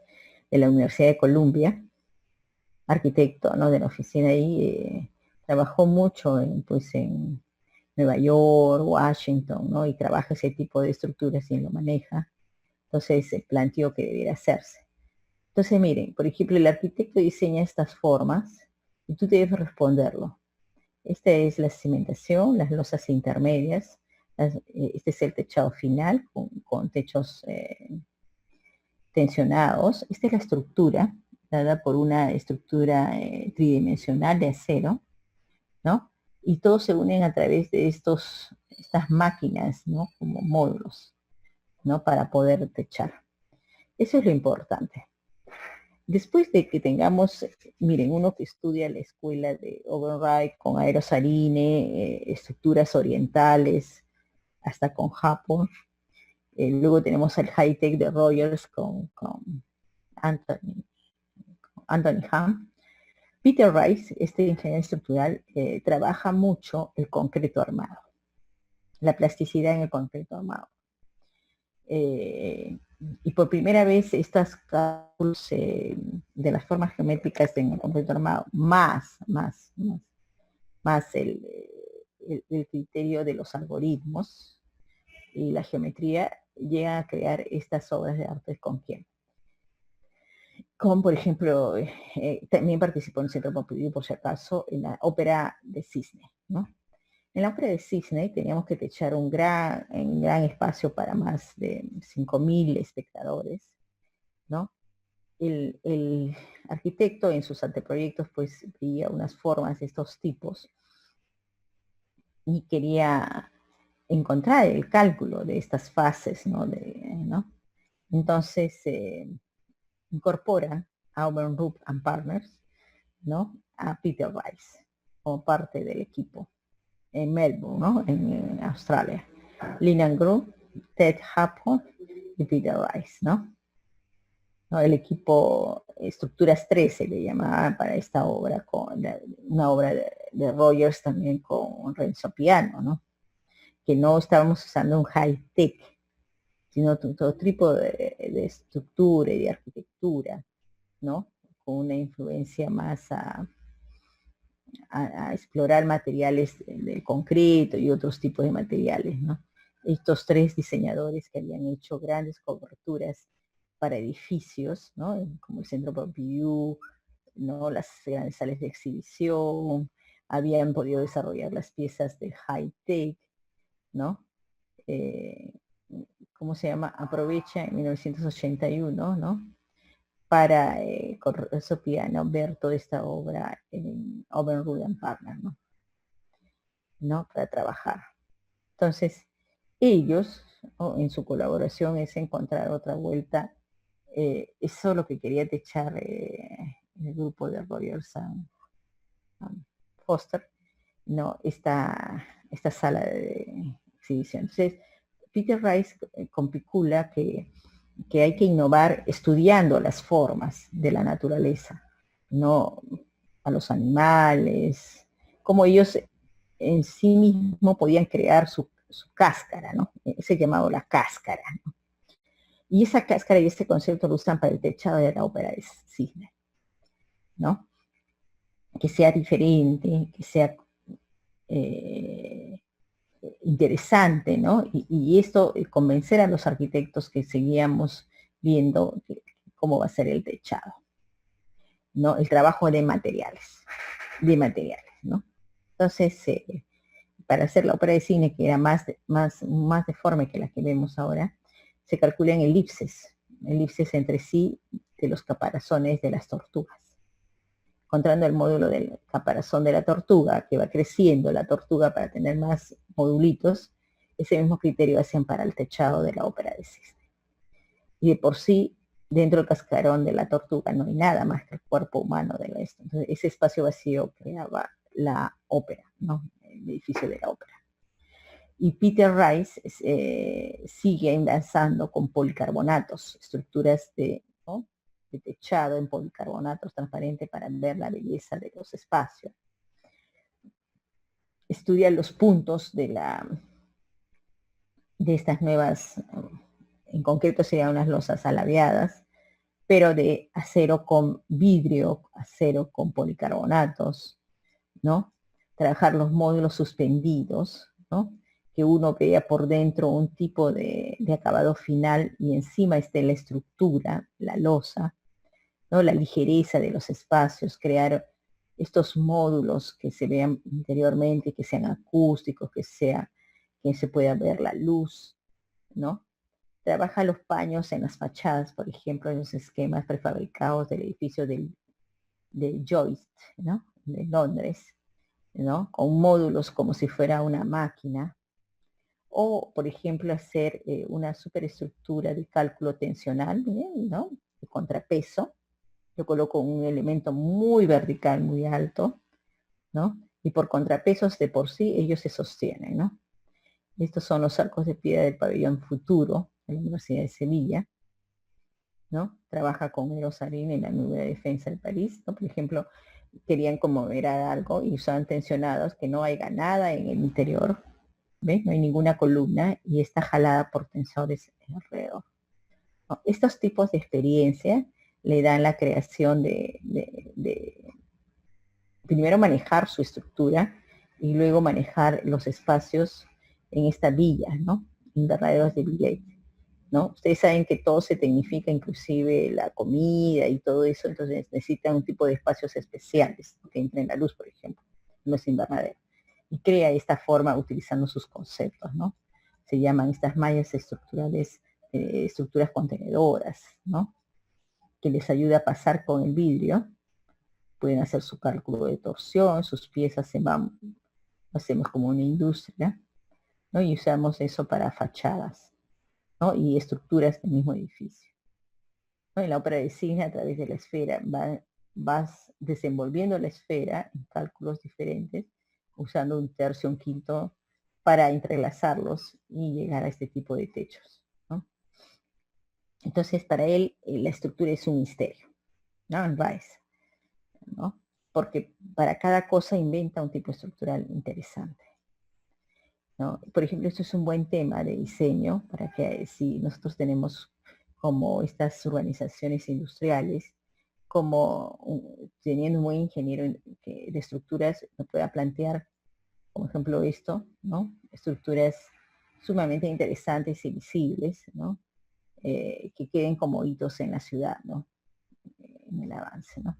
de la Universidad de Columbia, arquitecto, ¿no? De la oficina ahí, trabajó mucho pues en Nueva York, Washington, ¿no? Y trabaja ese tipo de estructuras y lo maneja. Entonces se planteó que debiera hacerse. Entonces, miren, por ejemplo, el arquitecto diseña estas formas y tú debes responderlo. Esta es la cimentación, las losas intermedias, este es el techado final con techos tensionados. Esta es la estructura, dada por una estructura tridimensional de acero, ¿no? Y todos se unen a través de estas máquinas, ¿no? Como módulos, ¿no? Para poder techar. Eso es lo importante. Después de que tengamos, miren, uno que estudia la escuela de Oberreich con Aerosarine, estructuras orientales, hasta con Japón. Luego tenemos el high-tech de Rogers con Anthony Ham. Peter Rice, este ingeniero estructural, trabaja mucho el concreto armado, la plasticidad en el concreto armado. Y por primera vez estas cálculos de las formas geométricas en el concreto armado, más el criterio de los algoritmos y la geometría, llegan a crear estas obras de arte. ¿Con quién? Con, por ejemplo, también participó en el Centro Pompidou, por si acaso, en la ópera de Cisne, ¿no? En la ópera de Cisne teníamos que techar un gran espacio para más de 5.000 espectadores, ¿no? El arquitecto en sus anteproyectos pues veía unas formas de estos tipos y quería encontrar el cálculo de estas fases, ¿no? Entonces incorpora a Auburn Rupp and Partners, ¿no? A Peter Rice como parte del equipo en Melbourne, ¿no? En Australia. Lilian Group, Ted Happel y Peter Rice, ¿no? El equipo Estructuras 13 le llamaba para esta obra, una obra de Rogers también con Renzo Piano, ¿no? Que no estábamos usando un high-tech, sino todo tipo de estructura y de arquitectura, ¿no? Con una influencia más a explorar materiales del concreto y otros tipos de materiales, ¿no? Estos tres diseñadores que habían hecho grandes coberturas para edificios, ¿no? Como el Centro Pompidou, ¿no? Las grandes salas de exhibición, habían podido desarrollar las piezas del high-tech, ¿no? ¿Cómo se llama? Aprovecha en 1981, ¿no? Para con Renzo Piano ver toda esta obra en Auburn Rupp Partner, ¿no? Para trabajar. Entonces, ellos, ¿no? En su colaboración es encontrar otra vuelta. Eso es lo que quería techar el grupo de Rogers Foster, ¿no? Esta sala de exhibición. Entonces, Peter Rice compicula que hay que innovar estudiando las formas de la naturaleza, no a los animales, como ellos en sí mismos podían crear su cáscara, ¿no? Ese llamado la cáscara, ¿no? Y esa cáscara y este concepto lo usan para el techado de la ópera de Cisne. ¿no? Que sea diferente, que sea interesante, ¿no? Y esto, convencer a los arquitectos que seguíamos viendo cómo va a ser el techado, ¿no? El trabajo de materiales, ¿no? Entonces, para hacer la ópera de cine, que era más deforme que la que vemos ahora, se calculan elipses entre sí de los caparazones de las tortugas. Encontrando el módulo del caparazón de la tortuga, que va creciendo la tortuga para tener más modulitos, ese mismo criterio hacen para el techado de la ópera de cisne. Y de por sí, dentro del cascarón de la tortuga no hay nada más que el cuerpo humano de esto. Entonces, ese espacio vacío creaba la ópera, ¿no? El edificio de la ópera. Y Peter Rice sigue avanzando con policarbonatos, estructuras ¿no? de techado en policarbonatos transparentes para ver la belleza de los espacios. Estudia los puntos de estas nuevas, en concreto serían unas losas alabeadas, pero de acero con vidrio, acero con policarbonatos, ¿no? Trabajar los módulos suspendidos, ¿no? Que uno vea por dentro un tipo de acabado final y encima esté la estructura, la losa, ¿no? La ligereza de los espacios, crear estos módulos que se vean interiormente, que sean acústicos, que se pueda ver la luz, ¿no? Trabaja los paños en las fachadas, por ejemplo, en los esquemas prefabricados del edificio de Joyce, ¿no? De Londres, ¿no? Con módulos como si fuera una máquina. O, por ejemplo, hacer una superestructura de cálculo tensional, ¿no? De contrapeso. Yo coloco un elemento muy vertical, muy alto, ¿no? Y por contrapesos de por sí ellos se sostienen, ¿no? Estos son los arcos de piedra del pabellón Futuro de la Universidad de Sevilla, ¿no? Trabaja con Eros Arín en la nube de defensa de París, ¿no? Por ejemplo, querían como ver algo y usaban tensionados, que no haya nada en el interior, ¿ves? No hay ninguna columna y está jalada por tensores alrededor. ¿No? Estos tipos de experiencia le dan la creación de primero manejar su estructura y luego manejar los espacios en esta villa, ¿no? Invernaderos de Villette, ¿no? Ustedes saben que todo se tecnifica, inclusive la comida y todo eso, entonces necesitan un tipo de espacios especiales, que entren la luz, por ejemplo, en los invernaderos. Y crea esta forma utilizando sus conceptos, ¿no? Se llaman estas mallas estructurales, estructuras contenedoras, ¿no? Que les ayuda a pasar con el vidrio. Pueden hacer su cálculo de torsión, sus piezas se van, hacemos como una industria, ¿no? Y usamos eso para fachadas, ¿no? Y estructuras del mismo edificio. ¿No? En la ópera de cine, a través de la esfera, vas desenvolviendo la esfera en cálculos diferentes, usando un tercio, un quinto, para entrelazarlos y llegar a este tipo de techos, ¿no? Entonces, para él, la estructura es un misterio, ¿no? En Rice, ¿no? Porque para cada cosa inventa un tipo estructural interesante, ¿no? Por ejemplo, esto es un buen tema de diseño para que si nosotros tenemos como estas urbanizaciones industriales, como teniendo un buen ingeniero de estructuras, nos pueda plantear, como ejemplo esto, ¿no? Estructuras sumamente interesantes y visibles, ¿no? Que queden como hitos en la ciudad, ¿no? En el avance, ¿no?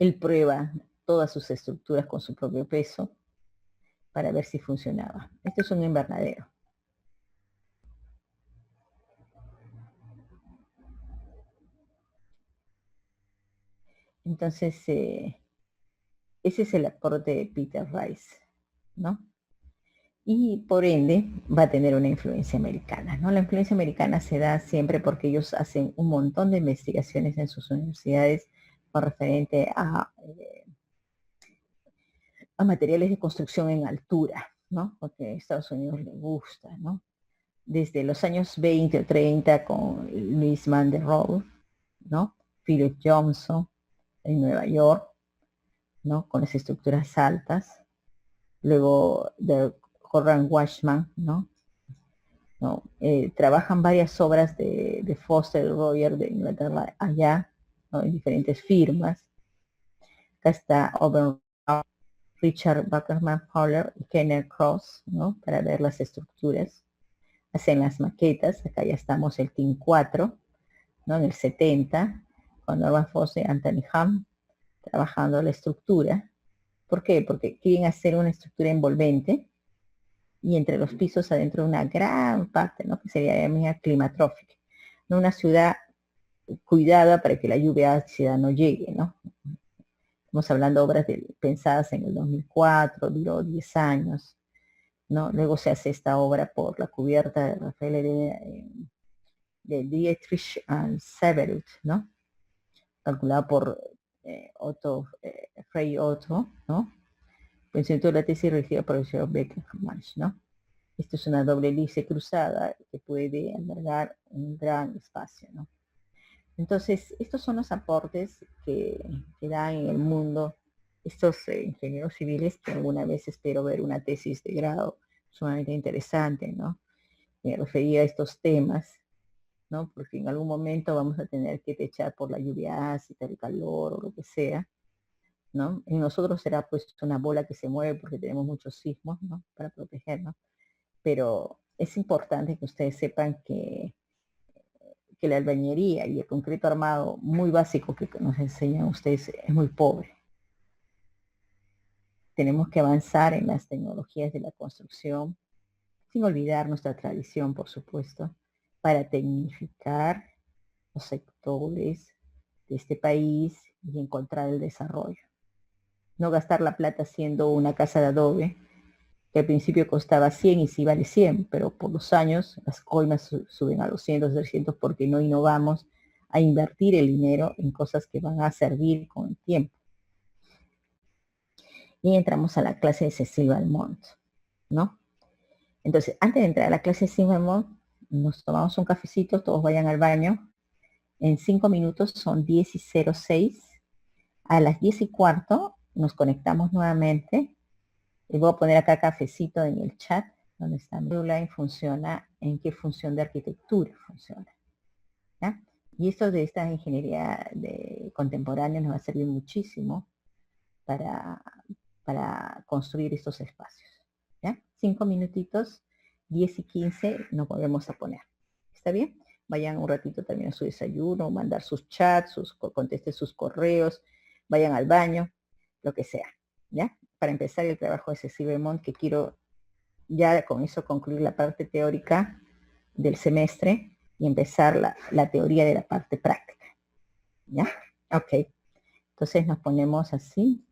Él prueba todas sus estructuras con su propio peso para ver si funcionaba. Esto es un invernadero. Entonces, ese es el aporte de Peter Rice, ¿no? Y por ende va a tener una influencia americana, ¿no? La influencia americana se da siempre porque ellos hacen un montón de investigaciones en sus universidades con referente a materiales de construcción en altura, ¿no? Porque a Estados Unidos le gusta, ¿no? Desde los años 20 o 30 con Louis Van der Rohe, ¿no? Philip Johnson en Nueva York, ¿no? Con las estructuras altas. Luego de Conrad Washman, ¿no? ¿No? Trabajan varias obras de Foster Royer de Inglaterra allá, ¿no? En diferentes firmas. Acá está Richard Buckerman Fowler y Kenneth Cross, ¿no? Para ver las estructuras. Hacen las maquetas, acá ya estamos el Team 4, ¿no? En el 70, con Norman Foster y Anthony Ham, trabajando la estructura. ¿Por qué? Porque quieren hacer una estructura envolvente y entre los pisos adentro una gran parte, ¿no? Que sería llamada climatrófica, ¿no? Una ciudad cuidada para que la lluvia ácida no llegue, ¿no? Estamos hablando de obras pensadas en el 2004, duró 10 años, ¿no? Luego se hace esta obra por la cubierta de Rafael de Dietrich Severus, ¿no? Calculada por Otto, Frei Otto, ¿no? Presentó la tesis regida por el señor Beckermann, ¿no? Esto es una doble hélice cruzada que puede albergar un gran espacio, ¿no? Entonces, estos son los aportes que dan en el mundo estos ingenieros civiles que alguna vez espero ver una tesis de grado sumamente interesante, ¿no? Me refería a estos temas, ¿no? Porque en algún momento vamos a tener que techar por la lluvia ácida, el calor o lo que sea, ¿no? En nosotros será pues una bola que se mueve porque tenemos muchos sismos, ¿no? Para protegernos. Pero es importante que ustedes sepan que la albañería y el concreto armado muy básico que nos enseñan ustedes es muy pobre. Tenemos que avanzar en las tecnologías de la construcción, sin olvidar nuestra tradición, por supuesto, para tecnificar los sectores de este país y encontrar el desarrollo. No gastar la plata haciendo una casa de adobe, que al principio costaba 100 y sí vale 100, pero por los años las coimas suben a los 100, 300 porque no innovamos a invertir el dinero en cosas que van a servir con el tiempo. Y entramos a la clase de Cecil Valmont, ¿no? Entonces, antes de entrar a la clase de Cecil Valmont, nos tomamos un cafecito, todos vayan al baño. En 5 minutos son 10:06. A las 10:15 nos conectamos nuevamente. Y voy a poner acá cafecito en el chat, donde está mi online funciona, en qué función de arquitectura funciona. ¿Ya? Y esto de esta ingeniería contemporánea nos va a servir muchísimo para construir estos espacios. ¿Ya? 5 minutitos, 10:15 nos volvemos a poner. ¿Está bien? Vayan un ratito también a su desayuno, mandar sus chats, contesten sus correos, vayan al baño, lo que sea. ¿Ya? Para empezar el trabajo de Cecil Valmont, que quiero ya con eso concluir la parte teórica del semestre y empezar la teoría de la parte práctica. ¿Ya? Ok. Entonces nos ponemos así.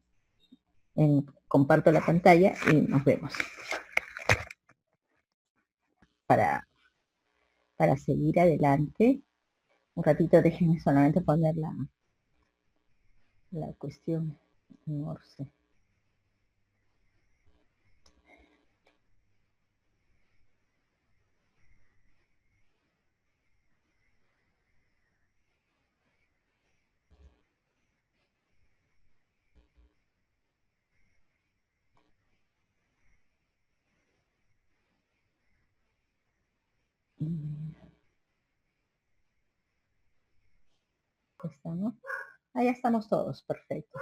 Comparto la pantalla y nos vemos. Para seguir adelante, un ratito déjenme solamente poner la cuestión en Morse. ¿Estamos? Ah, ya estamos todos, perfecto.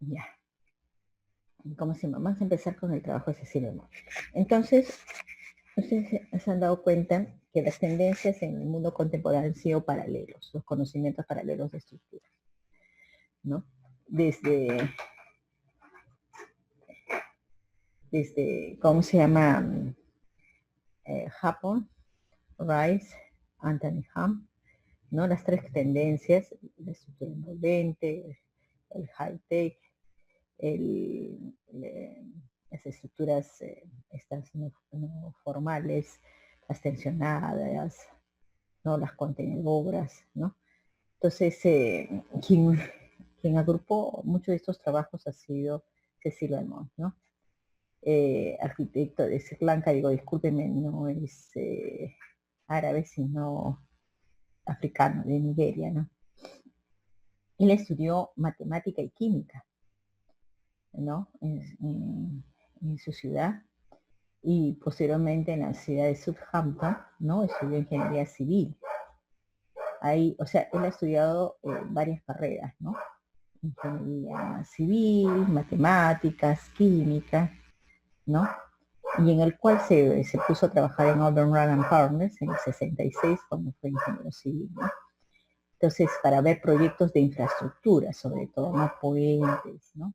Ya. Como si vamos a empezar con el trabajo de Cecil Valmont. Entonces, ustedes se han dado cuenta que las tendencias en el mundo contemporáneo han sido paralelos, los conocimientos paralelos de estructura, ¿no? Desde ¿cómo se llama? Japón, Rice, Anthony Ham, ¿no? Las tres tendencias, la estructura envolvente, el high-tech, las estructuras estas no formales, las tensionadas, ¿no? Las contenedoras, ¿no? Entonces, quien agrupó muchos de estos trabajos ha sido Cecil Valmont, ¿no? Arquitecto de Sri Lanka, digo, discúlpeme, no es árabe, sino africano, de Nigeria, ¿no? Él estudió matemática y química, ¿no? En su ciudad, y posteriormente en la ciudad de Southampton, ¿no? Estudió ingeniería civil. Ahí, o sea, él ha estudiado varias carreras, ¿no? Ingeniería civil, matemáticas, química, ¿no? Y en el cual se puso a trabajar en Auburn Rand Partners en el 66 cuando fue ingeniero civil, ¿no? Entonces, para ver proyectos de infraestructura, sobre todo, ¿no? Puentes, ¿no?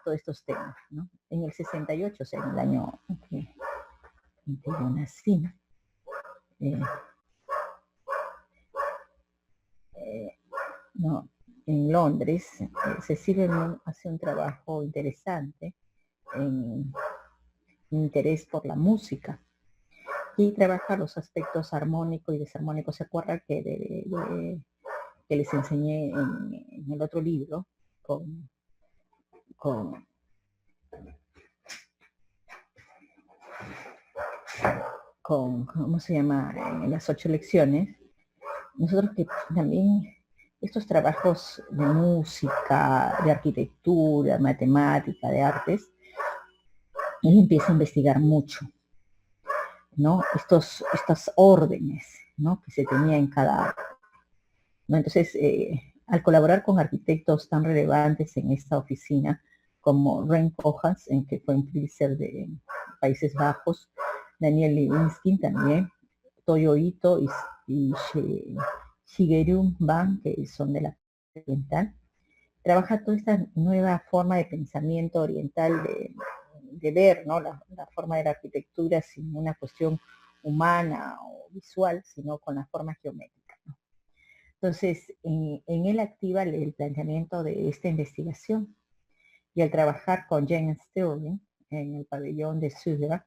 Todos estos temas, ¿no? En el 68, o sea, en el año en que yo nací, eh, no, en Londres, Cecilia hace un trabajo interesante en interés por la música y trabaja los aspectos armónico y desarmónico. ¿Se acuerda que les enseñé en el otro libro con, con, ¿cómo se llama? En las 8 lecciones? Nosotros que también estos trabajos de música, de arquitectura, matemática, de artes, él empieza a investigar mucho, ¿no? Estas órdenes, ¿no? Que se tenía en cada arte, ¿no? Entonces, al colaborar con arquitectos tan relevantes en esta oficina, como Ren Koolhaas, en que fue un Pulitzer de Países Bajos, Daniel Libeskind también, Toyo Ito y Shigeru Ban, que son de la oriental, trabaja toda esta nueva forma de pensamiento oriental de ver, ¿no? La forma de la arquitectura sin una cuestión humana o visual, sino con la forma geométrica, ¿no? Entonces, en él activa el planteamiento de esta investigación y al trabajar con James Stirling en el pabellón de Sudra,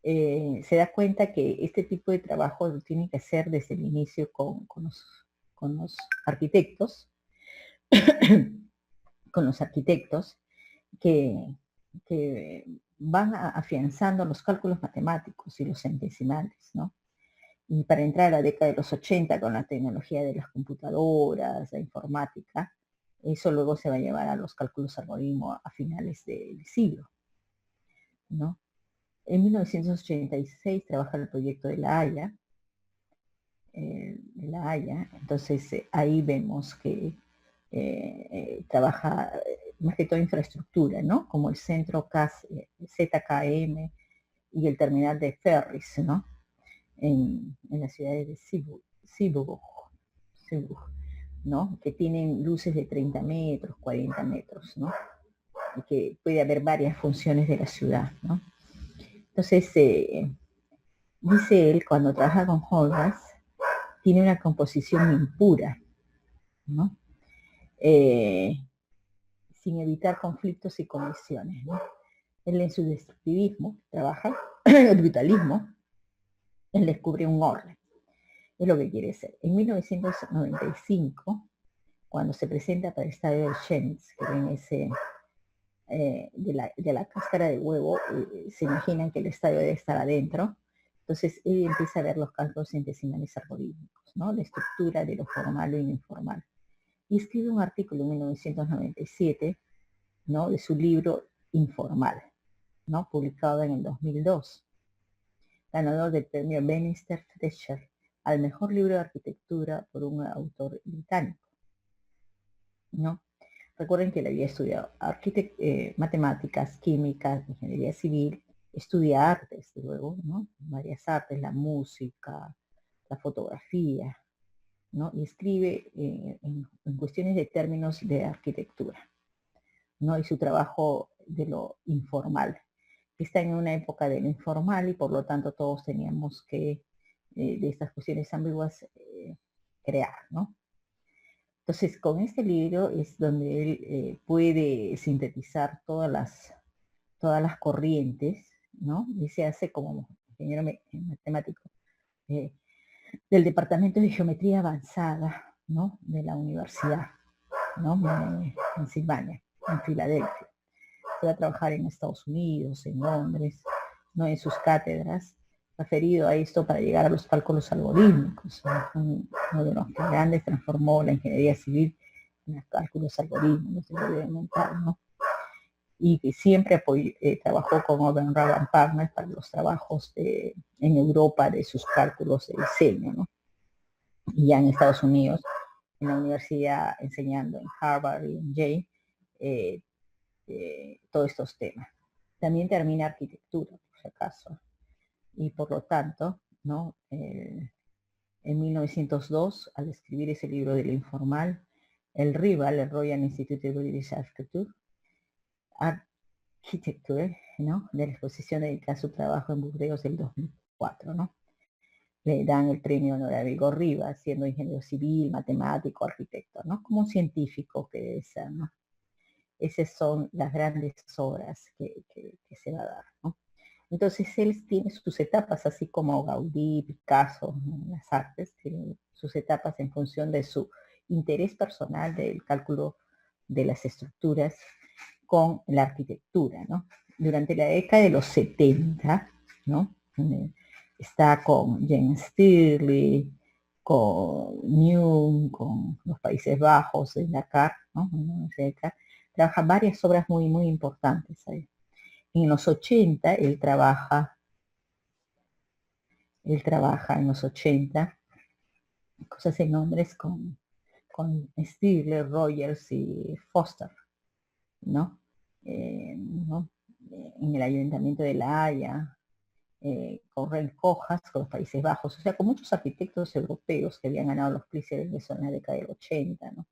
se da cuenta que este tipo de trabajo lo tiene que hacer desde el inicio con los arquitectos, con los arquitectos que, que van afianzando los cálculos matemáticos y los centesimales, ¿no? Y para entrar a la década de los 80 con la tecnología de las computadoras, la informática, eso luego se va a llevar a los cálculos algoritmos a finales del siglo, ¿no? En 1986 trabaja el proyecto de La Haya, entonces ahí vemos que trabaja más que todo infraestructura, ¿no? Como el centro ZKM y el terminal de ferries, ¿no? En las ciudades de Zeebrugge, ¿no? Que tienen luces de 30 metros, 40 metros, ¿no? Y que puede haber varias funciones de la ciudad, ¿no? Entonces, dice él, cuando trabaja con Holmes, tiene una composición impura, ¿no? Sin evitar conflictos y colisiones, ¿no? Él en su destructivismo trabaja, el brutalismo, él descubre un orden, es lo que quiere ser. En 1995, cuando se presenta para el estadio de Shenzhen, que ven ese, de la cáscara de huevo, se imaginan que el estadio debe estar adentro, entonces él empieza a ver los cálculos centesimales algorítmicos, ¿no? La estructura de lo formal y lo informal. Y escribe un artículo en 1997, ¿no? De su libro Informal, ¿no? Publicado en el 2002, ganador del premio Bannister Fletcher al mejor libro de arquitectura por un autor británico, ¿no? Recuerden que él había estudiado matemáticas, químicas, ingeniería civil, estudia artes, luego, ¿no? Varias artes, la música, la fotografía, ¿no? Y escribe en cuestiones de términos de arquitectura, ¿no? Y su trabajo de lo informal. Está en una época de lo informal y por lo tanto todos teníamos que, de estas cuestiones ambiguas, crear, ¿no? Entonces, con este libro es donde él puede sintetizar todas las corrientes, ¿no? Y se hace como ingeniero matemático eh, del Departamento de Geometría Avanzada, ¿no? De la Universidad, ¿no? En Pensilvania, en Filadelfia. Se va a trabajar en Estados Unidos, en Londres, ¿no? En sus cátedras, referido a esto para llegar a los cálculos algorítmicos, ¿no? Uno de los que grandes transformó la ingeniería civil en los cálculos algorítmicos, ¿no? Y que siempre trabajó con Auburn Rand Partners para los trabajos en Europa de sus cálculos de diseño, ¿no? y ya en Estados Unidos, en la universidad, enseñando en Harvard y en Yale, todos estos temas. También termina arquitectura, por si acaso, y por lo tanto, ¿no? En 1902, al escribir ese libro de lo informal, el RIBAL, el Royal Institute of British Architecture, ¿no? De la exposición dedicada a su trabajo en Burdeos del 2004, ¿no? Le dan el premio honorario Rivas, siendo ingeniero civil, matemático, arquitecto, ¿no? Como un científico que debe ser, ¿no? Esas son las grandes obras que se va a dar, ¿no? Entonces él tiene sus etapas, así como Gaudí, Picasso, ¿no? Las artes, tienen sus etapas en función de su interés personal del cálculo de las estructuras con la arquitectura, ¿no? Durante la década de los 70, ¿no? Está con James Stirling, con Newton, con los Países Bajos, en Dakar, ¿no? Trabaja varias obras muy, muy importantes ahí. En los 80 él trabaja en los 80 cosas en nombres con Stirling, Rogers y Foster, ¿no? ¿No? En el Ayuntamiento de La Haya, con Ren Koolhaas, con los Países Bajos, o sea, con muchos arquitectos europeos que habían ganado los Pritzker en la década del 80, ¿no?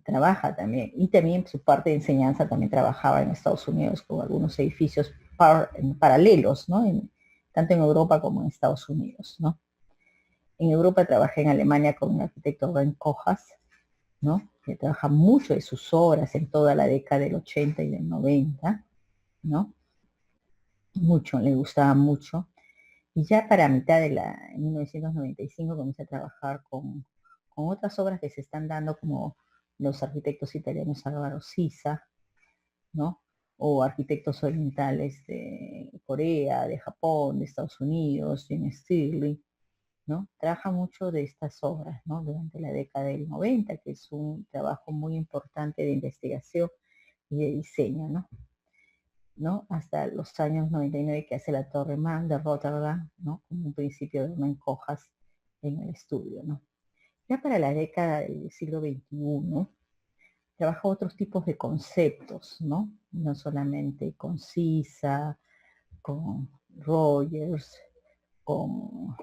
Trabaja también, y también su parte de enseñanza también trabajaba en Estados Unidos con algunos edificios paralelos, ¿no? Tanto en Europa como en Estados Unidos, ¿no? En Europa trabajé en Alemania con un arquitecto Ren Koolhaas, ¿no? Que trabaja mucho de sus obras en toda la década del 80 y del 90, ¿no? Mucho, le gustaba mucho. Y ya para mitad de en 1995 comencé a trabajar con otras obras que se están dando, como los arquitectos italianos Álvaro Siza, ¿no? O arquitectos orientales de Corea, de Japón, de Estados Unidos, James Stirling, ¿no? Trabaja mucho de estas obras, ¿no? Durante la década del 90, que es un trabajo muy importante de investigación y de diseño, ¿no? Hasta los años 99, que hace la Torre Mann de Rotterdam, ¿no? Como un principio de Ren Koolhaas en el estudio, ¿no? Ya para la década del siglo XXI, trabaja otros tipos de conceptos, ¿no? No solamente con Siza, con Rogers, con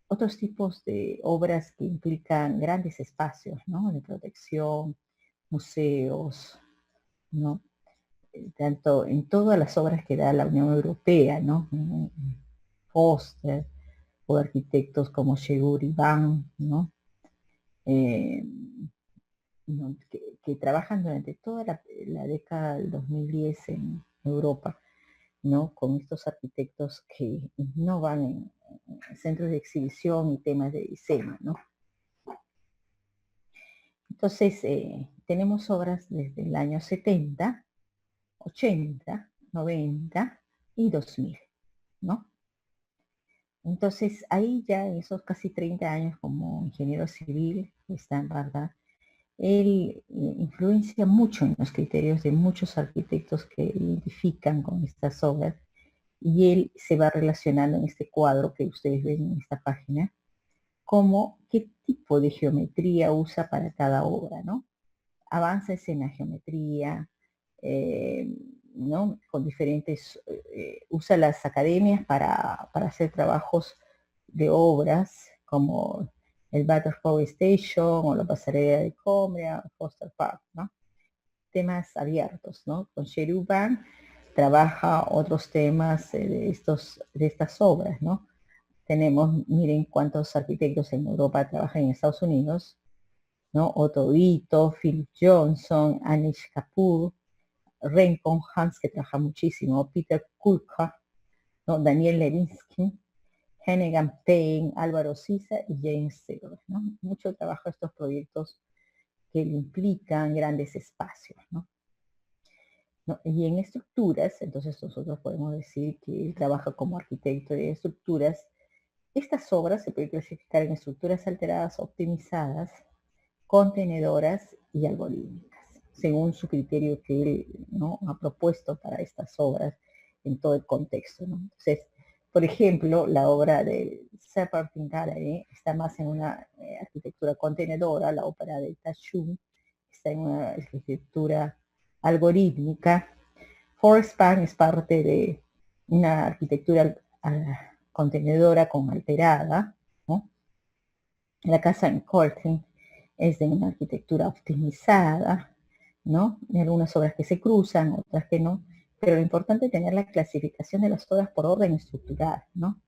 otros tipos de obras que implican grandes espacios, ¿no? De protección, museos, ¿no? Tanto en todas las obras que da la Unión Europea, ¿no? Foster, o arquitectos como Sheguri Ban, ¿no? ¿No? Que trabajan durante toda la década del 2010 en Europa, ¿no? Con estos arquitectos que innovan en centros de exhibición y temas de diseño, ¿no? Entonces, tenemos obras desde el año 70, 80, 90 y 2000, ¿no? Entonces, ahí ya en esos casi 30 años como ingeniero civil, está en verdad, él influencia mucho en los criterios de muchos arquitectos que identifican con estas obras, y él se va relacionando en este cuadro que ustedes ven en esta página, como qué tipo de geometría usa para cada obra, ¿no? Avances en la geometría, ¿no? Con diferentes, usa las academias para hacer trabajos de obras como el Butterfly Station o la pasarela de Combria, Foster Park, ¿no? Temas abiertos, ¿no? Con Cherubin trabaja otros temas de estas obras, ¿no? Tenemos, miren cuántos arquitectos en Europa trabajan en Estados Unidos, ¿no? Otto Ito, Philip Johnson, Anish Kapoor, Ren Koolhaas, que trabaja muchísimo, Peter Kulka, ¿no? Daniel Levinsky, Hennegan Payne, Álvaro Siza y James Stirling, ¿no? Mucho trabajo estos proyectos que implican grandes espacios, ¿no? Y en estructuras, entonces nosotros podemos decir que él trabaja como arquitecto de estructuras. Estas obras se pueden clasificar en estructuras alteradas optimizadas, contenedoras y algorítmicas, según su criterio que él, ¿no? Ha propuesto para estas obras en todo el contexto, ¿no? Entonces, Por ejemplo, la obra de Serpentine Gallery está más en una arquitectura contenedora, la ópera de Tachum está en una arquitectura algorítmica. Forest Park es parte de una arquitectura contenedora con alterada, ¿no? La casa en Corten es de una arquitectura optimizada, ¿no? Hay algunas obras que se cruzan, otras que no, pero lo importante es tener la clasificación de las obras por orden estructural, ¿no?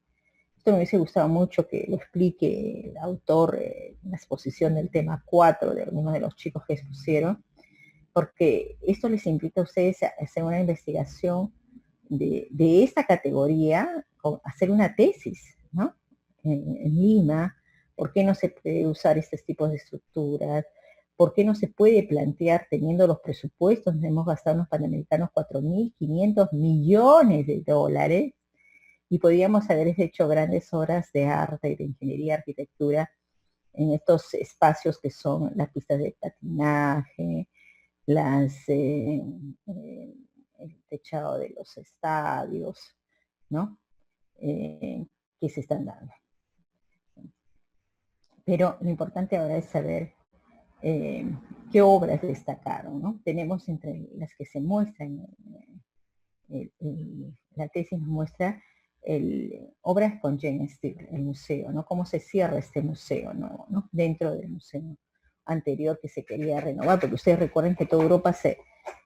Esto me hubiese gustado mucho que lo explique el autor en la exposición del tema 4 de algunos de los chicos que expusieron, porque esto les invita a ustedes a hacer una investigación de esta categoría, hacer una tesis, ¿no? En Lima, ¿por qué no se puede usar estos tipos de estructuras? ¿Por qué no se puede plantear, teniendo los presupuestos, hemos gastado en los Panamericanos 4.500 millones de dólares, y podríamos haber hecho grandes obras de arte y de ingeniería, arquitectura, en estos espacios que son las pistas de patinaje, el techado de los estadios, ¿no? Que se están dando. Pero lo importante ahora es saber qué obras destacaron, ¿no? Tenemos entre las que se muestran, la tesis nos muestra obras con Jane Steele, el museo, ¿no? Cómo se cierra este museo, ¿no? Dentro del museo anterior que se quería renovar, porque ustedes recuerden que toda Europa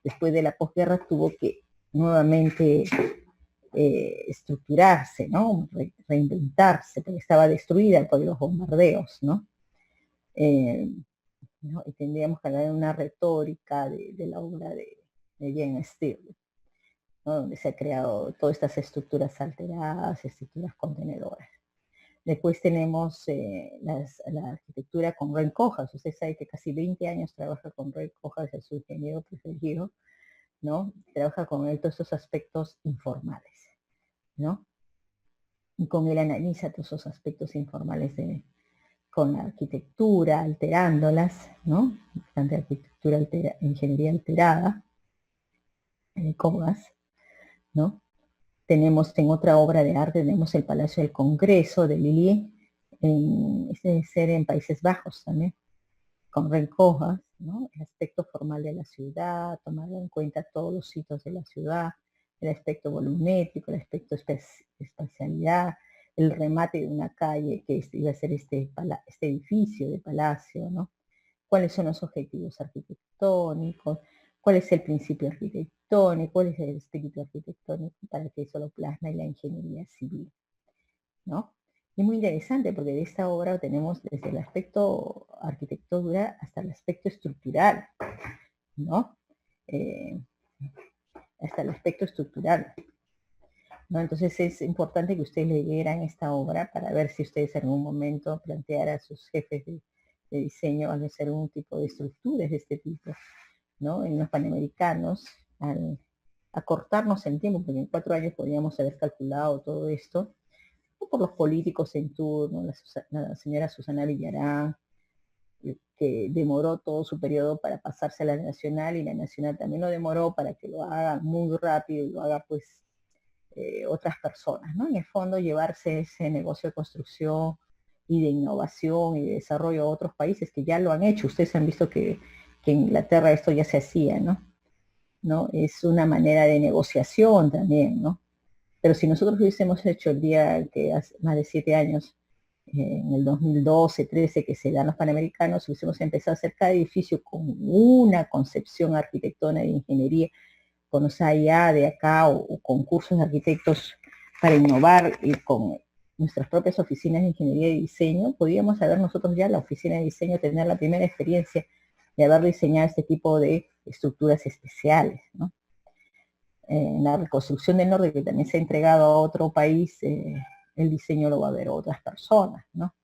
después de la posguerra tuvo que nuevamente estructurarse, ¿no? Reinventarse, porque estaba destruida por los bombardeos, ¿no? ¿No? Y tendríamos que hablar de una retórica de la obra de Jane Steele, ¿no? Donde se ha creado todas estas estructuras alteradas, estructuras contenedoras. Después tenemos la arquitectura con Ray Kojas. Usted sabe que casi 20 años trabaja con Ray Kojas, es su ingeniero preferido, ¿no? Trabaja con él todos esos aspectos informales, ¿no? Y con él analiza todos esos aspectos informales con la arquitectura, alterándolas, ¿no? Tanto arquitectura, ingeniería alterada, Kogas, ¿no? Tenemos en otra obra de arte, tenemos el Palacio del Congreso de Lili, este debe ser en Países Bajos también, con Ray Kojas, ¿no? El aspecto formal de la ciudad, tomar en cuenta todos los sitios de la ciudad, el aspecto volumétrico, el aspecto espacialidad, el remate de una calle que iba a ser este edificio de palacio, ¿no? ¿Cuáles son los objetivos arquitectónicos? ¿Cuál es el principio arquitectónico? ¿Cuál es el espíritu arquitectónico? Para que eso lo plasma en la ingeniería civil, ¿no? Y muy interesante porque de esta obra tenemos desde el aspecto arquitectura hasta el aspecto estructural, ¿no? Hasta el aspecto estructural, ¿no? Entonces es importante que ustedes leyeran esta obra para ver si ustedes en algún momento plantearan a sus jefes de diseño al hacer un tipo de estructuras de este tipo, ¿no? En los Panamericanos, al acortarnos en tiempo, porque en 4 años podríamos haber calculado todo esto, por los políticos en turno, la señora Susana Villarán, que demoró todo su periodo para pasarse a la nacional, y la nacional también lo demoró para que lo haga muy rápido y lo haga pues otras personas, ¿no? En el fondo llevarse ese negocio de construcción y de innovación y de desarrollo a otros países que ya lo han hecho. Ustedes han visto que en Inglaterra esto ya se hacía, ¿no? Es una manera de negociación también, ¿no? Pero si nosotros hubiésemos hecho el día que hace más de 7 años, en el 2012, 13, que se dan los Panamericanos, hubiésemos empezado a hacer cada edificio con una concepción arquitectónica de ingeniería, con los AIA de acá o concursos de arquitectos para innovar, y con nuestras propias oficinas de ingeniería y diseño, podríamos haber nosotros ya la oficina de diseño, tener la primera experiencia de haber diseñado este tipo de estructuras especiales, ¿no? En la reconstrucción del norte, que también se ha entregado a otro país, el diseño lo va a ver otras personas, ¿no?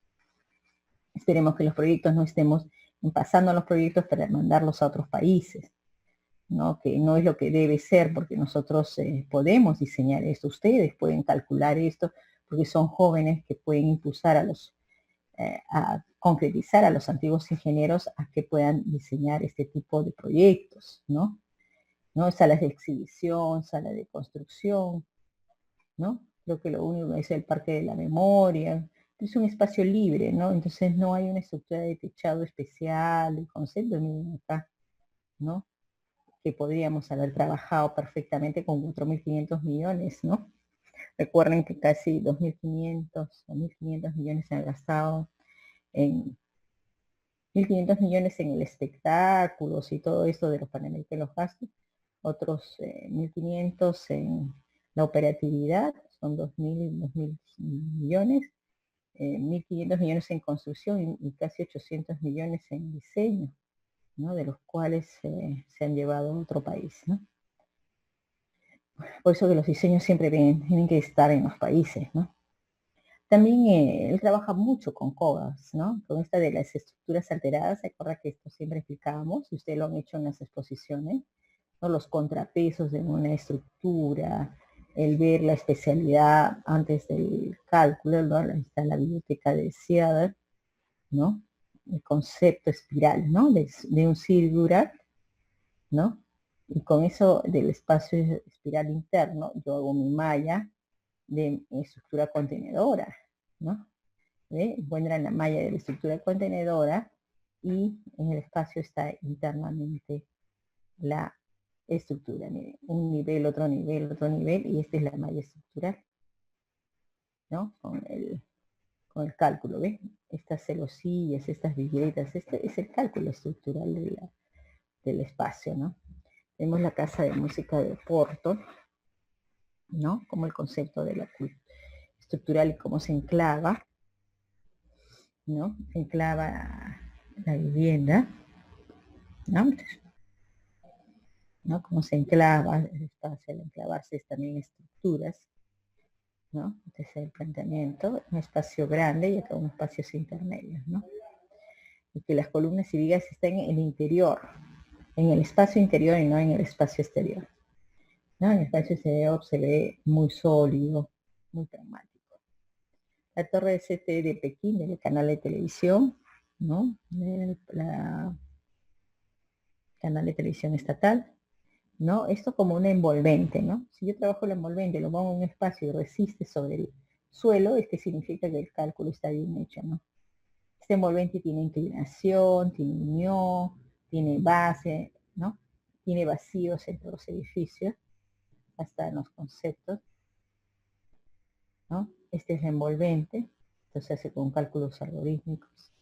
Esperemos que los proyectos no estemos pasando los proyectos para mandarlos a otros países, ¿no? Que no es lo que debe ser, porque nosotros podemos diseñar esto, ustedes pueden calcular esto, porque son jóvenes que pueden impulsar a concretizar a los antiguos ingenieros a que puedan diseñar este tipo de proyectos, ¿no? Salas de exhibición, salas de construcción, ¿no? Creo que lo único es el Parque de la Memoria. Es un espacio libre, ¿no? Entonces no hay una estructura de techado especial, el concepto, miren acá, ¿no? Que podríamos haber trabajado perfectamente con 4.500 millones, ¿no? Recuerden que casi 2.500 o 1.500 millones se han gastado en 1.500 millones en el espectáculos y todo esto de los Panamericanos, los gastos, otros 1.500 en la operatividad, son 2.000 millones, 1.500 millones en construcción y casi 800 millones en diseño, ¿no? De los cuales se han llevado a otro país, ¿no? Por eso que los diseños siempre tienen que estar en los países, ¿no? También él trabaja mucho con COGAS, ¿no? Con esta de las estructuras alteradas, se acuerda que esto siempre explicábamos, y ustedes lo han hecho en las exposiciones, ¿no? Los contrapesos de una estructura, el ver la especialidad antes del cálculo, ¿no? Ahí está la biblioteca de Seattle, ¿no? El concepto espiral, ¿no? De un zigurat, ¿no? Y con eso del espacio espiral interno, yo hago mi malla de estructura contenedora, ¿no? Encuentran la malla de la estructura contenedora y en el espacio está internamente la estructura. Miren, un nivel, otro nivel, y esta es la malla estructural, ¿no? Con el cálculo, ¿ves? Estas celosillas, estas viguetas, este es el cálculo estructural del espacio, ¿no? Tenemos la casa de música de Porto, ¿no? Como el concepto de la estructural y cómo se enclava, ¿no? Se enclava la vivienda, ¿no? ¿No? Cómo se enclava el espacio, al enclavarse es también estructuras, ¿no? Este es el planteamiento, un espacio grande y acá un espacios intermedios, ¿no? Y que las columnas y vigas estén en el interior, en el espacio interior y no en el espacio exterior, ¿no? En el espacio exterior se ve muy sólido, muy traumático. La torre de CT de Pekín, del canal de televisión, ¿no? La canal de televisión estatal, ¿no? Esto como una envolvente, ¿no? Si yo trabajo la envolvente, lo pongo en un espacio y resiste sobre el suelo, significa que el cálculo está bien hecho, ¿no? Este envolvente tiene inclinación, tiene unión, tiene base, ¿no? Tiene vacíos entre los edificios, hasta en los conceptos, ¿no? Este es el envolvente, esto se hace con cálculos algorítmicos,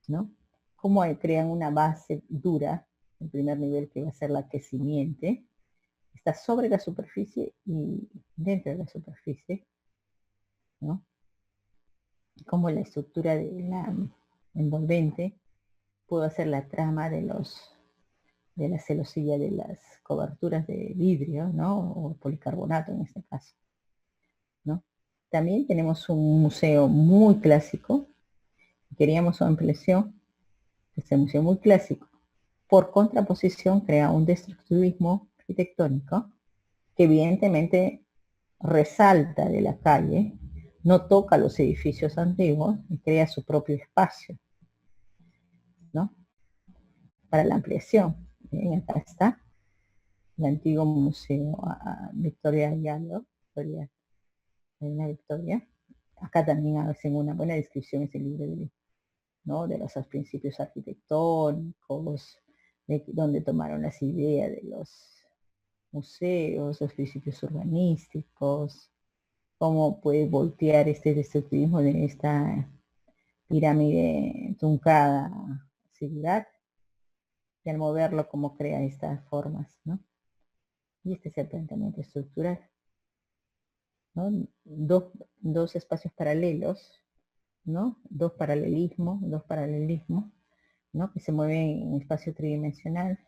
¿no? Cómo crean una base dura, el primer nivel que va a ser la que simiente, está sobre la superficie y dentro de la superficie, ¿no? Como la estructura de la envolvente, puedo hacer la trama de la celosilla de las coberturas de vidrio, ¿no? O policarbonato en este caso, ¿no? También tenemos un museo muy clásico, queríamos su ampliación, este museo muy clásico, por contraposición crea un destructivismo arquitectónico que evidentemente resalta de la calle, no toca los edificios antiguos y crea su propio espacio, ¿no? Para la ampliación. Bien, acá está el antiguo museo Victoria Ayalo, Victoria. Acá también hacen una buena descripción ese libro ¿no? De los principios arquitectónicos, de donde tomaron las ideas de los museos, los principios urbanísticos, cómo puede voltear este destructivismo de esta pirámide truncada ciudad y al moverlo cómo crea estas formas, ¿no? Y este es el planteamiento estructural, ¿no? Dos espacios paralelos, ¿no? Dos paralelismos, ¿no? Que se mueven en espacio tridimensional,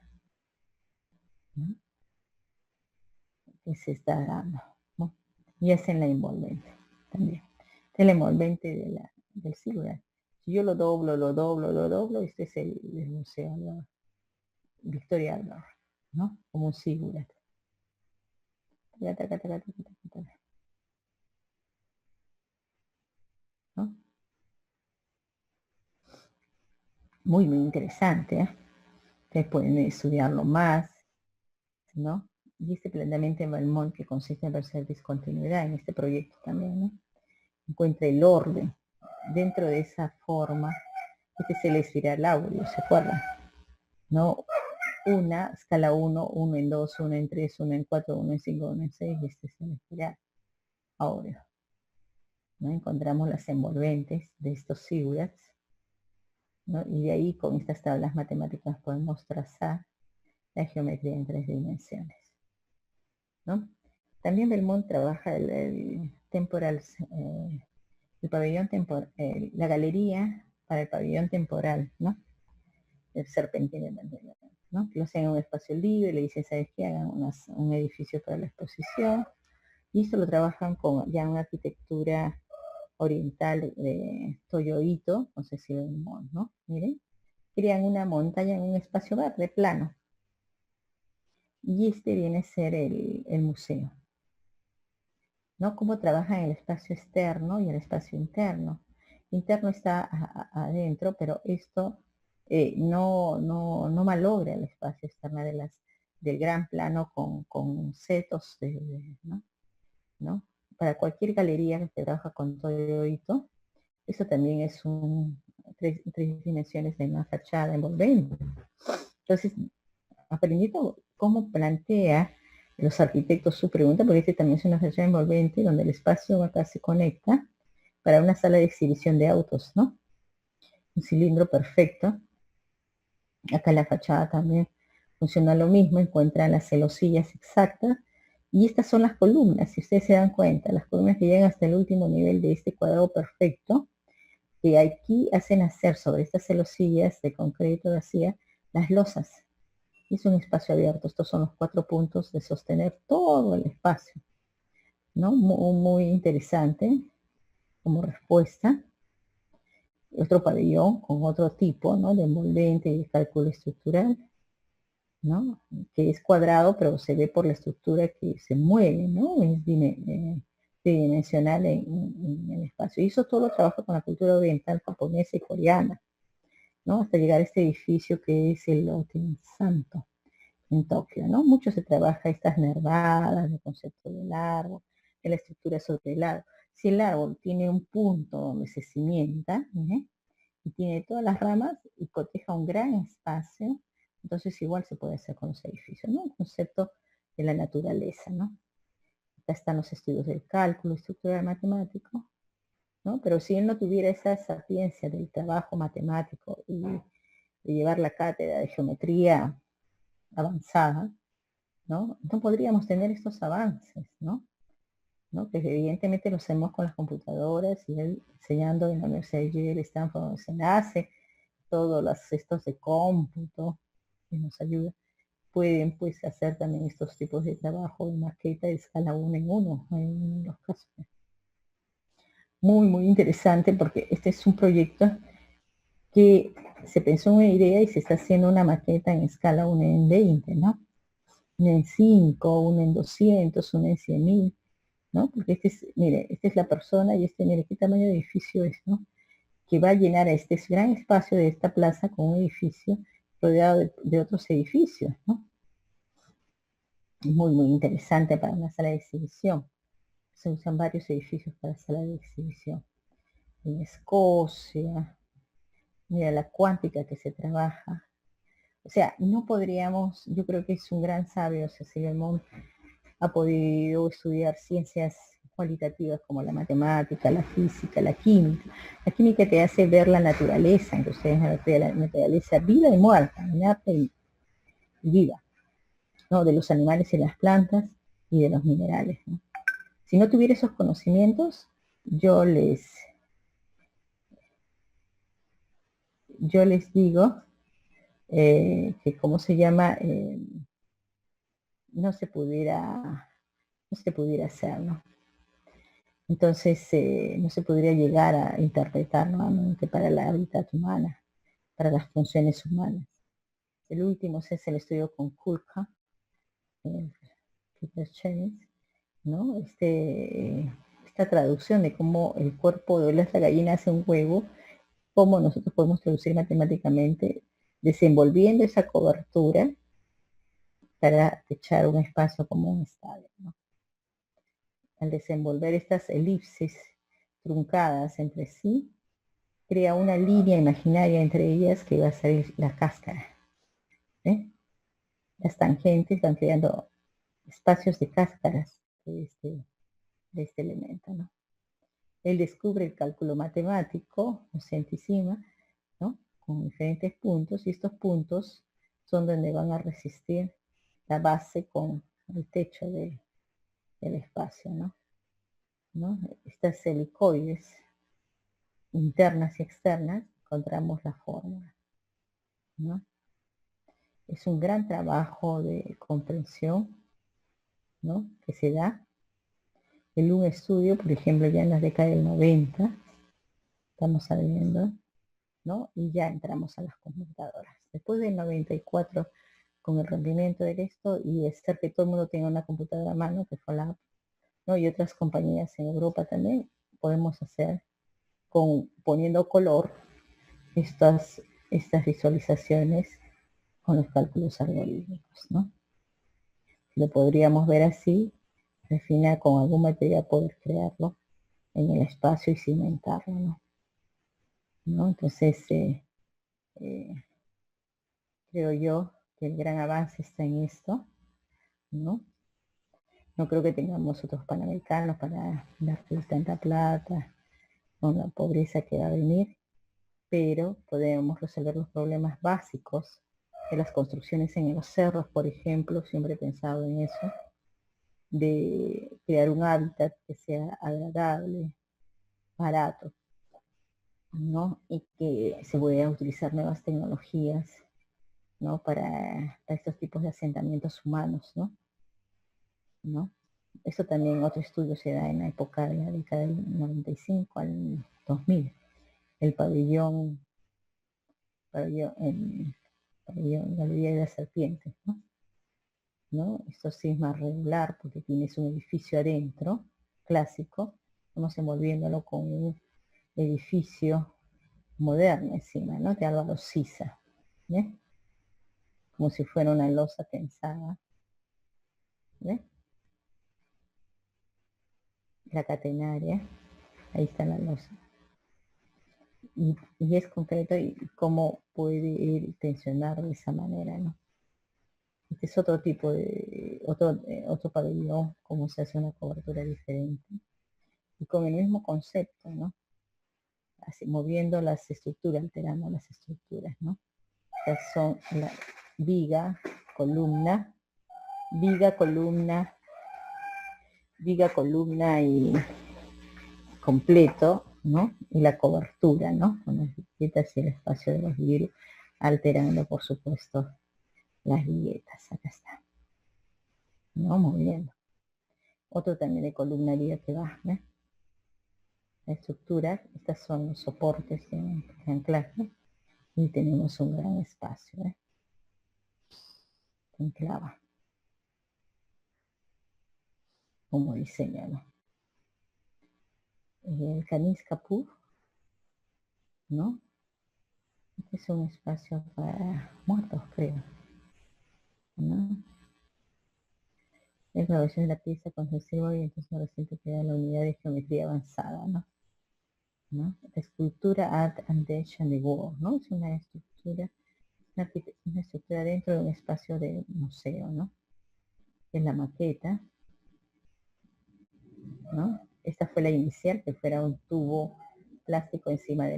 ¿no? Que se está dando, ¿no? Y hacen la envolvente también. Esta es la envolvente del zigurat. Si yo lo doblo, este es el museo Victoria Albert, ¿no? Como un zigurat. ¿No? Muy, muy interesante, ¿eh? Ustedes pueden estudiarlo más, ¿no? Y este planteamiento de Belmont, que consiste en ver discontinuidad en este proyecto también, ¿no? Encuentra el orden. Dentro de esa forma, este es el espiral áureo, ¿se acuerdan? ¿No? Una, escala 1, 1 en 2, 1 en 3, 1 en 4, 1 en 5, 1 en 6, y este es el espiral áureo. ¿No? Encontramos las envolventes de estos ziggurats, ¿no? Y de ahí con estas tablas matemáticas podemos trazar la geometría en 3 dimensiones, ¿no? También Belmont trabaja el temporal, el pabellón temporal, la galería para el pabellón temporal, ¿no? El serpentín, ¿no? Que lo hacen en un espacio libre, le dicen, ¿sabes qué? Hagan un edificio para la exposición. Y esto lo trabajan con ya una arquitectura oriental de Toyo Ito, no sé si lo vemos, ¿no? Miren, crean una montaña en un espacio verde, plano. Y este viene a ser el museo, ¿no? Cómo trabajan el espacio externo y el espacio interno. Interno está adentro, pero esto no malogra el espacio externo del gran plano con setos, ¿no? Para cualquier galería que se trabaja con Toyo Ito, eso también es tres dimensiones de una fachada envolvente. Entonces, aprendiendo cómo plantea los arquitectos su pregunta, porque este también es una fachada envolvente donde el espacio acá se conecta para una sala de exhibición de autos, ¿no? Un cilindro perfecto. Acá la fachada también funciona lo mismo, encuentran las celosías exactas. Y estas son las columnas, si ustedes se dan cuenta, las columnas que llegan hasta el último nivel de este cuadrado perfecto, que aquí hacen hacer sobre estas celosillas de concreto vacía las losas. Es un espacio abierto, estos son los 4 puntos de sostener todo el espacio, ¿no? Muy interesante como respuesta. Otro pabellón con otro tipo, ¿no? De envolvente y de cálculo estructural, ¿no? Que es cuadrado, pero se ve por la estructura que se mueve, ¿no? Es tridimensional en el espacio. Y eso todo lo trabaja con la cultura oriental japonesa y coreana, ¿no? Hasta llegar a este edificio que es el Oten Santo en Tokio, ¿no? Mucho se trabaja estas nervadas, el concepto del árbol, de la estructura sobre el árbol. Si el árbol tiene un punto donde se cimienta, y tiene todas las ramas y coteja un gran espacio, entonces igual se puede hacer con los edificios, ¿no? Un concepto de la naturaleza, ¿no? Acá están los estudios del cálculo estructural matemático, ¿no? Pero si él no tuviera esa sapiencia del trabajo matemático y de llevar la cátedra de geometría avanzada, ¿no? No podríamos tener estos avances, ¿no? Que evidentemente lo hacemos con las computadoras y él enseñando en la Universidad de Yale, Stanford, donde se nace, todos los estos de cómputo que nos ayuda, pueden pues hacer también estos tipos de trabajo de maqueta de escala 1 en 1 en los casos. Muy, muy interesante porque este es un proyecto que se pensó una idea y se está haciendo una maqueta en escala 1 en 20, ¿no? 1 en 5, 1 en 200, 1 en 100.000, ¿no? Porque mire, esta es la persona y mire, qué tamaño de edificio es, ¿no? Que va a llenar este gran espacio de esta plaza con un edificio rodeado de otros edificios, ¿no? Muy, muy interesante para una sala de exhibición. Se usan varios edificios para sala de exhibición. En Escocia, mira la cuántica que se trabaja. O sea, no podríamos, yo creo que es un gran sabio, Cecil Belmont ha podido estudiar ciencias cualitativas como la matemática, la física, la química. La química te hace ver la naturaleza, que ustedes la naturaleza viva y muerta, inerte y viva, ¿no? De los animales y las plantas y de los minerales, ¿no? Si no tuviera esos conocimientos, yo les digo que cómo se llama, no se pudiera hacer, ¿no? Entonces no se podría llegar a interpretar nuevamente para la hábitat humana, para las funciones humanas. El último es el estudio con Kulka, Peter Chenis, ¿no? Esta traducción de cómo el cuerpo de la gallina hace un huevo, cómo nosotros podemos traducir matemáticamente desenvolviendo esa cobertura para techar un espacio como un estadio, ¿no? Al desenvolver estas elipsis truncadas entre sí, crea una línea imaginaria entre ellas que va a ser la cáscara. ¿Eh? Las tangentes van creando espacios de cáscaras de este elemento, ¿no? Él descubre el cálculo matemático, o sea, encima, ¿no? Con diferentes puntos, y estos puntos son donde van a resistir la base con el techo del espacio, ¿no? Estas helicoides internas y externas, encontramos la fórmula, ¿no? Es un gran trabajo de comprensión, ¿no? Que se da en un estudio, por ejemplo, ya en la década del 90, estamos sabiendo, ¿no? Y ya entramos a las computadoras. Después del 94, con el rompimiento de esto y hacer que todo el mundo tenga una computadora a mano, que fue la, ¿no? Y otras compañías en Europa también, podemos hacer poniendo color estas visualizaciones con los cálculos algorítmicos, ¿no? Lo podríamos ver así, al final con algún material poder crearlo en el espacio y cimentarlo, ¿no? Entonces, creo yo que el gran avance está en esto, ¿no? No creo que tengamos otros panamericanos para dar tanta plata con la pobreza que va a venir, pero podemos resolver los problemas básicos de las construcciones en los cerros, por ejemplo. Siempre he pensado en eso, de crear un hábitat que sea agradable, barato, ¿no? Y que se puedan utilizar nuevas tecnologías, ¿no? Para estos tipos de asentamientos humanos, ¿no? Eso también otro estudio se da en la época de la década del 95 al 2000. El pabellón Galería de las Serpientes, ¿no? Esto sí es más regular porque tienes un edificio adentro, clásico, estamos envolviéndolo con un edificio moderno encima, ¿no? De Álvaro Siza, ¿ves? Como si fuera una losa tensada, ¿ves? La catenaria, ahí está la losa. Y es concreto y cómo puede ir tensionar de esa manera, ¿no? Este es otro tipo de, otro pabellón, cómo se hace una cobertura diferente. Y con el mismo concepto, ¿no? Así, moviendo las estructuras, alterando las estructuras, ¿no? Estas son la viga, columna, y completo, ¿no? Y la cobertura, ¿no? Con las viguetas y el espacio de los vidrios, alterando, por supuesto, las viguetas. Acá está, ¿no? Moviendo. Otro también de columnaría que va, ¿ves? La estructura, estas son los soportes de anclaje y tenemos un gran espacio, ¿eh? Enclava como diseño, ¿no? El Canis Capur, ¿no? Este es un espacio para muertos, creo, ¿no? Es la versión de la pieza con sucesivo y entonces reciente queda la unidad de geometría avanzada, ¿no? La escultura Art and Desch and the Wall, ¿no? Es una estructura dentro de un espacio de museo, ¿no? Es la maqueta, ¿no? Esta fue la inicial, que fuera un tubo plástico encima de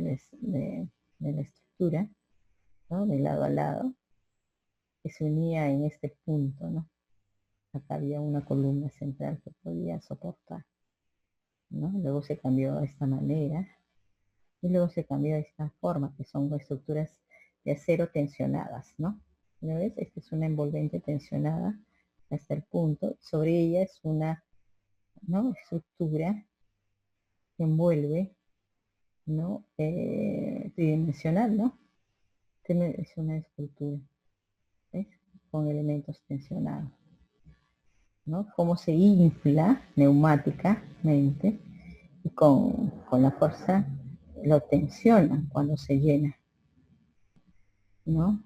la estructura, ¿no? De lado a lado, que se unía en este punto, ¿no? Acá había una columna central que podía soportar, ¿no? Luego se cambió de esta manera y luego se cambió de esta forma, que son estructuras de acero tensionadas, ¿no? ¿Lo ves? Esta es una envolvente tensionada hasta el punto. Sobre ella es una, ¿no? Estructura que envuelve, ¿no? Tridimensional, ¿no? Es una escultura, ¿ves? Con elementos tensionados, ¿no? Cómo se infla neumáticamente y con la fuerza lo tensiona cuando se llena, ¿no?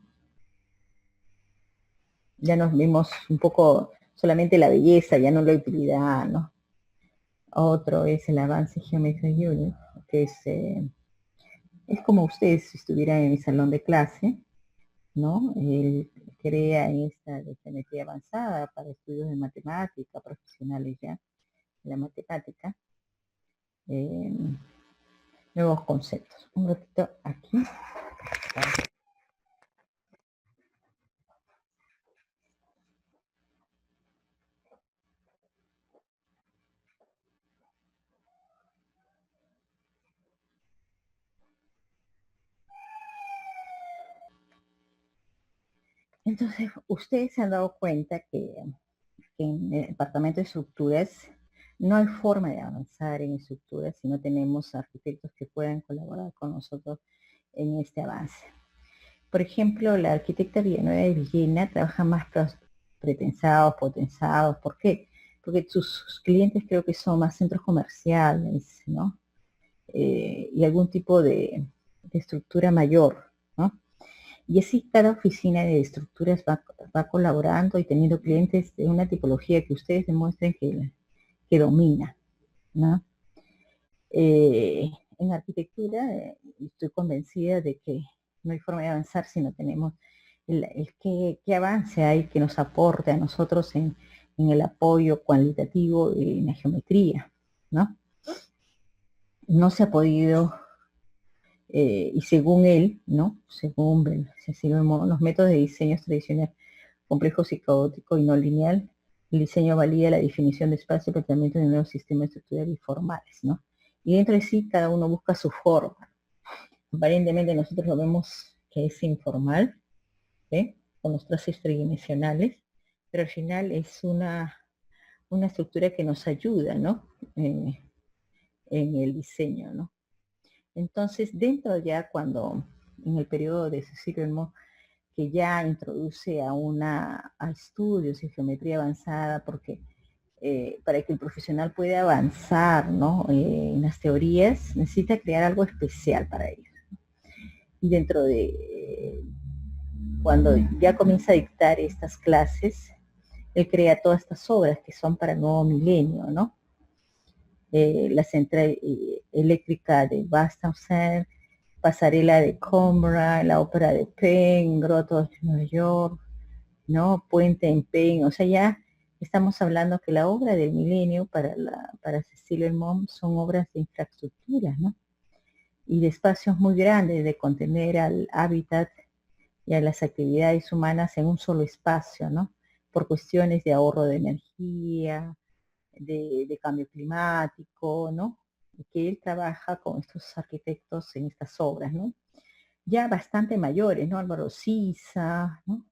Ya nos vimos un poco solamente la belleza, ya no la utilidad, ¿no? Otro es el avance Geometry Unit, que es como ustedes si estuvieran en mi salón de clase, ¿no? Él crea esta de geometría avanzada para estudios de matemática, profesionales ya, la matemática, eh, nuevos conceptos. Un ratito aquí. Entonces, ustedes se han dado cuenta que en el departamento de estructuras no hay forma de avanzar en estructuras si no tenemos arquitectos que puedan colaborar con nosotros en este avance. Por ejemplo, la arquitecta Villanueva de Villena trabaja más pretensados, potenciados. ¿Por qué? Porque sus clientes creo que son más centros comerciales, ¿no? Y algún tipo de estructura mayor, ¿no? Y así cada oficina de estructuras va colaborando y teniendo clientes de una tipología que ustedes demuestren que domina, ¿no? En arquitectura estoy convencida de que no hay forma de avanzar si no tenemos qué avance hay que nos aporte a nosotros en el apoyo cualitativo en la geometría, ¿no? No se ha podido, y según él, ¿no? Según los métodos de diseño tradicionales complejos y caóticos y no lineal, el diseño valida la definición de espacio y planteamiento de nuevos sistemas estructurales y formales, ¿no? Y dentro de sí cada uno busca su forma. Aparentemente nosotros lo vemos que es informal, ¿eh? Con los traces tridimensionales, pero al final es una estructura que nos ayuda, ¿no? En el diseño, ¿no? Entonces, dentro ya cuando, en el periodo de Cecilio Elmo, que ya introduce a estudios y geometría avanzada, porque para que el profesional pueda avanzar, ¿no? En las teorías, necesita crear algo especial para ellos. Y dentro de, cuando ya comienza a dictar estas clases, él crea todas estas obras que son para el nuevo milenio, ¿no? La central eléctrica de Bastausen, pasarela de Coimbra, la ópera de Penn, Grotto de Nueva York, ¿no? Puente en Penn, o sea, ya estamos hablando que la obra del milenio para Cecilio Elmont son obras de infraestructuras, ¿no? Y de espacios muy grandes, de contener al hábitat y a las actividades humanas en un solo espacio, ¿no? Por cuestiones de ahorro de energía, de cambio climático, ¿no? Y que él trabaja con estos arquitectos en estas obras, ¿no? Ya bastante mayores, ¿no? Álvaro Siza, ¿no?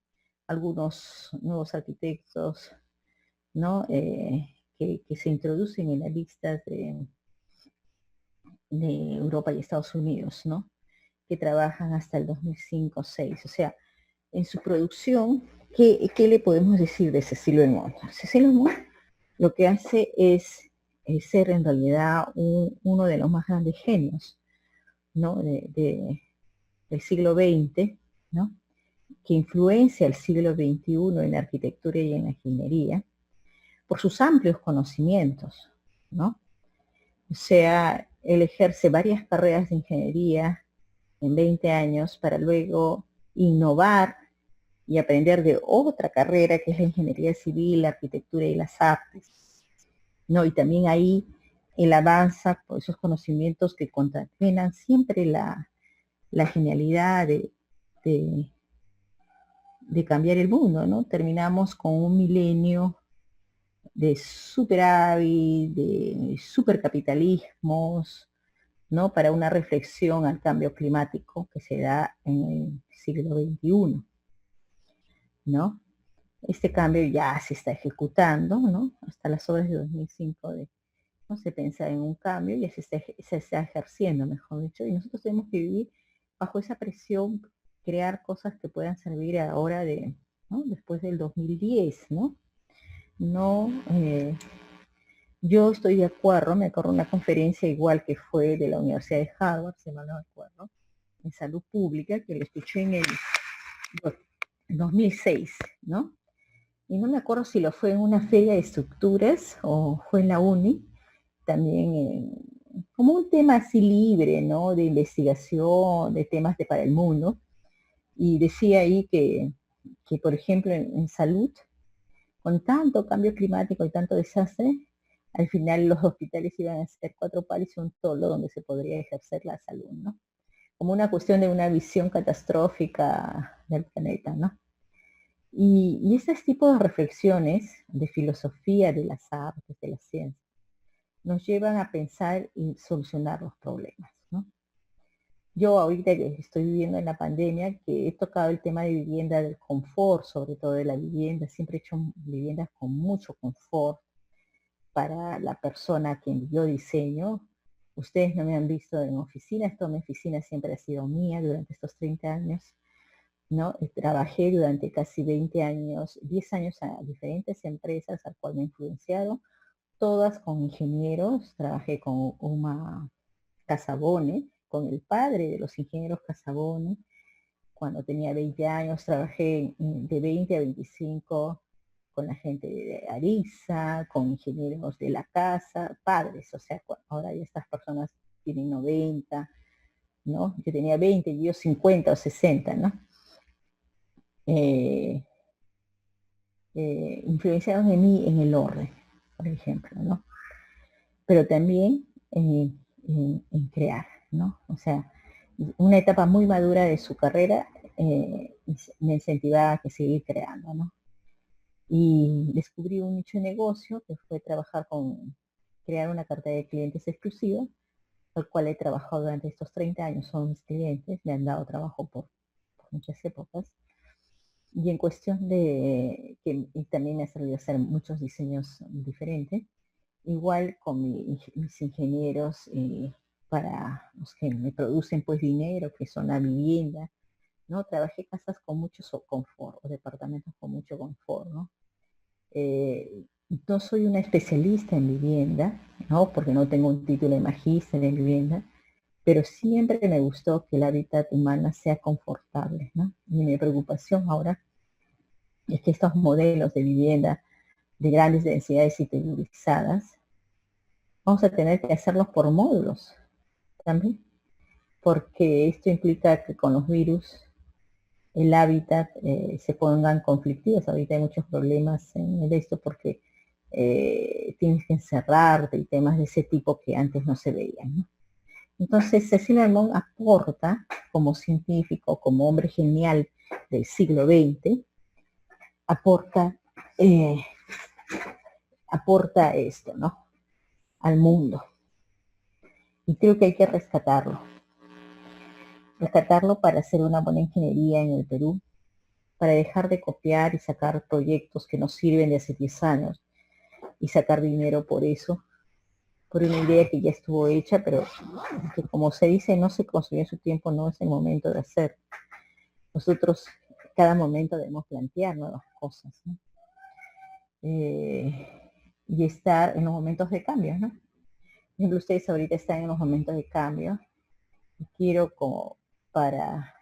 Algunos nuevos arquitectos, ¿no? Que se introducen en las listas de Europa y Estados Unidos, ¿no? Que trabajan hasta el 2005-6. O sea, en su producción, ¿qué le podemos decir de Cecilio Elmont? Cecilio Elmont lo que hace es ser en realidad uno de los más grandes genios, ¿no? Del siglo XX, ¿no? Que influencia el siglo XXI en la arquitectura y en la ingeniería por sus amplios conocimientos, ¿no? O sea, él ejerce varias carreras de ingeniería en 20 años para luego innovar y aprender de otra carrera que es la ingeniería civil, la arquitectura y las artes, ¿no? Y también ahí él avanza por esos conocimientos que concatenan siempre la genialidad de cambiar el mundo, ¿no? Terminamos con un milenio de superávit, de supercapitalismos, ¿no? Para una reflexión al cambio climático que se da en el siglo XXI, ¿no? Este cambio ya se está ejecutando, ¿no? Hasta las obras de 2005 no se piensa en un cambio y se está ejerciendo, mejor dicho, y nosotros tenemos que vivir bajo esa presión, crear cosas que puedan servir ahora ¿no? Después del 2010, ¿no? No, yo estoy de acuerdo, me acuerdo una conferencia igual que fue de la Universidad de Harvard, si mal no me acuerdo, en salud pública, que lo escuché en el 2006, ¿no? y no me acuerdo si lo fue en una feria de estructuras o fue en la uni, también como un tema así libre, ¿no? De investigación, de temas para el mundo. Y decía ahí que por ejemplo, en salud, con tanto cambio climático y tanto desastre, al final los hospitales iban a ser 4 palos y un solo donde se podría ejercer la salud, ¿no? Como una cuestión de una visión catastrófica del planeta, ¿no? Y ese tipo de reflexiones de filosofía de las artes, de la ciencia, nos llevan a pensar y solucionar los problemas, ¿no? Yo ahorita que estoy viviendo en la pandemia, que he tocado el tema de vivienda, del confort, sobre todo de la vivienda, siempre he hecho viviendas con mucho confort para la persona a quien yo diseño. Ustedes no me han visto en oficinas, toda mi oficina siempre ha sido mía durante estos 30 años, ¿no? Trabajé durante casi 20 años, 10 años a diferentes empresas al cual me influenciaron, todas con ingenieros. Trabajé con Uma Casabone, con el padre de los ingenieros Casabone. Cuando tenía 20 años trabajé de 20 a 25 con la gente de Arisa, con ingenieros de la casa, padres, o sea, ahora ya estas personas tienen 90, ¿no? Yo tenía 20 y ellos 50 o 60, ¿no? Influenciaron en mí en el orden, por ejemplo, ¿no? Pero también en crear, ¿no? O sea, una etapa muy madura de su carrera me incentivaba a que seguir creando, ¿no? Y descubrí un nicho de negocio que fue trabajar crear una cartera de clientes exclusiva, al cual he trabajado durante estos 30 años. Son mis clientes, me han dado trabajo por muchas épocas. Y en cuestión de que también me ha servido hacer muchos diseños diferentes, igual con mis ingenieros para los que me producen pues dinero, que son la vivienda, ¿no? Trabajé casas con mucho confort, o departamentos con mucho confort, ¿no? No soy una especialista en vivienda, ¿no? Porque no tengo un título de magíster en vivienda, pero siempre me gustó que el hábitat humano sea confortable, ¿no? Y mi preocupación ahora es que estos modelos de vivienda de grandes densidades interiorizadas, vamos a tener que hacerlos por módulos también, porque esto implica que con los virus el hábitat se pongan conflictivos. Ahorita hay muchos problemas en esto porque tienes que encerrarte y temas de ese tipo que antes no se veían, ¿no? Entonces Cecil Lemon aporta como científico, como hombre genial del siglo XX, aporta, eh, aporta esto, ¿no? Al mundo. Y creo que hay que rescatarlo para hacer una buena ingeniería en el Perú, para dejar de copiar y sacar proyectos que nos sirven de hace 10 años y sacar dinero por eso, por una idea que ya estuvo hecha, pero que como se dice, no se construyó en su tiempo, no es el momento de hacer. Nosotros cada momento debemos plantear nuevas cosas, ¿no? Y estar en los momentos de cambio, ¿no? Por ejemplo, ustedes ahorita están en los momentos de cambio y quiero como para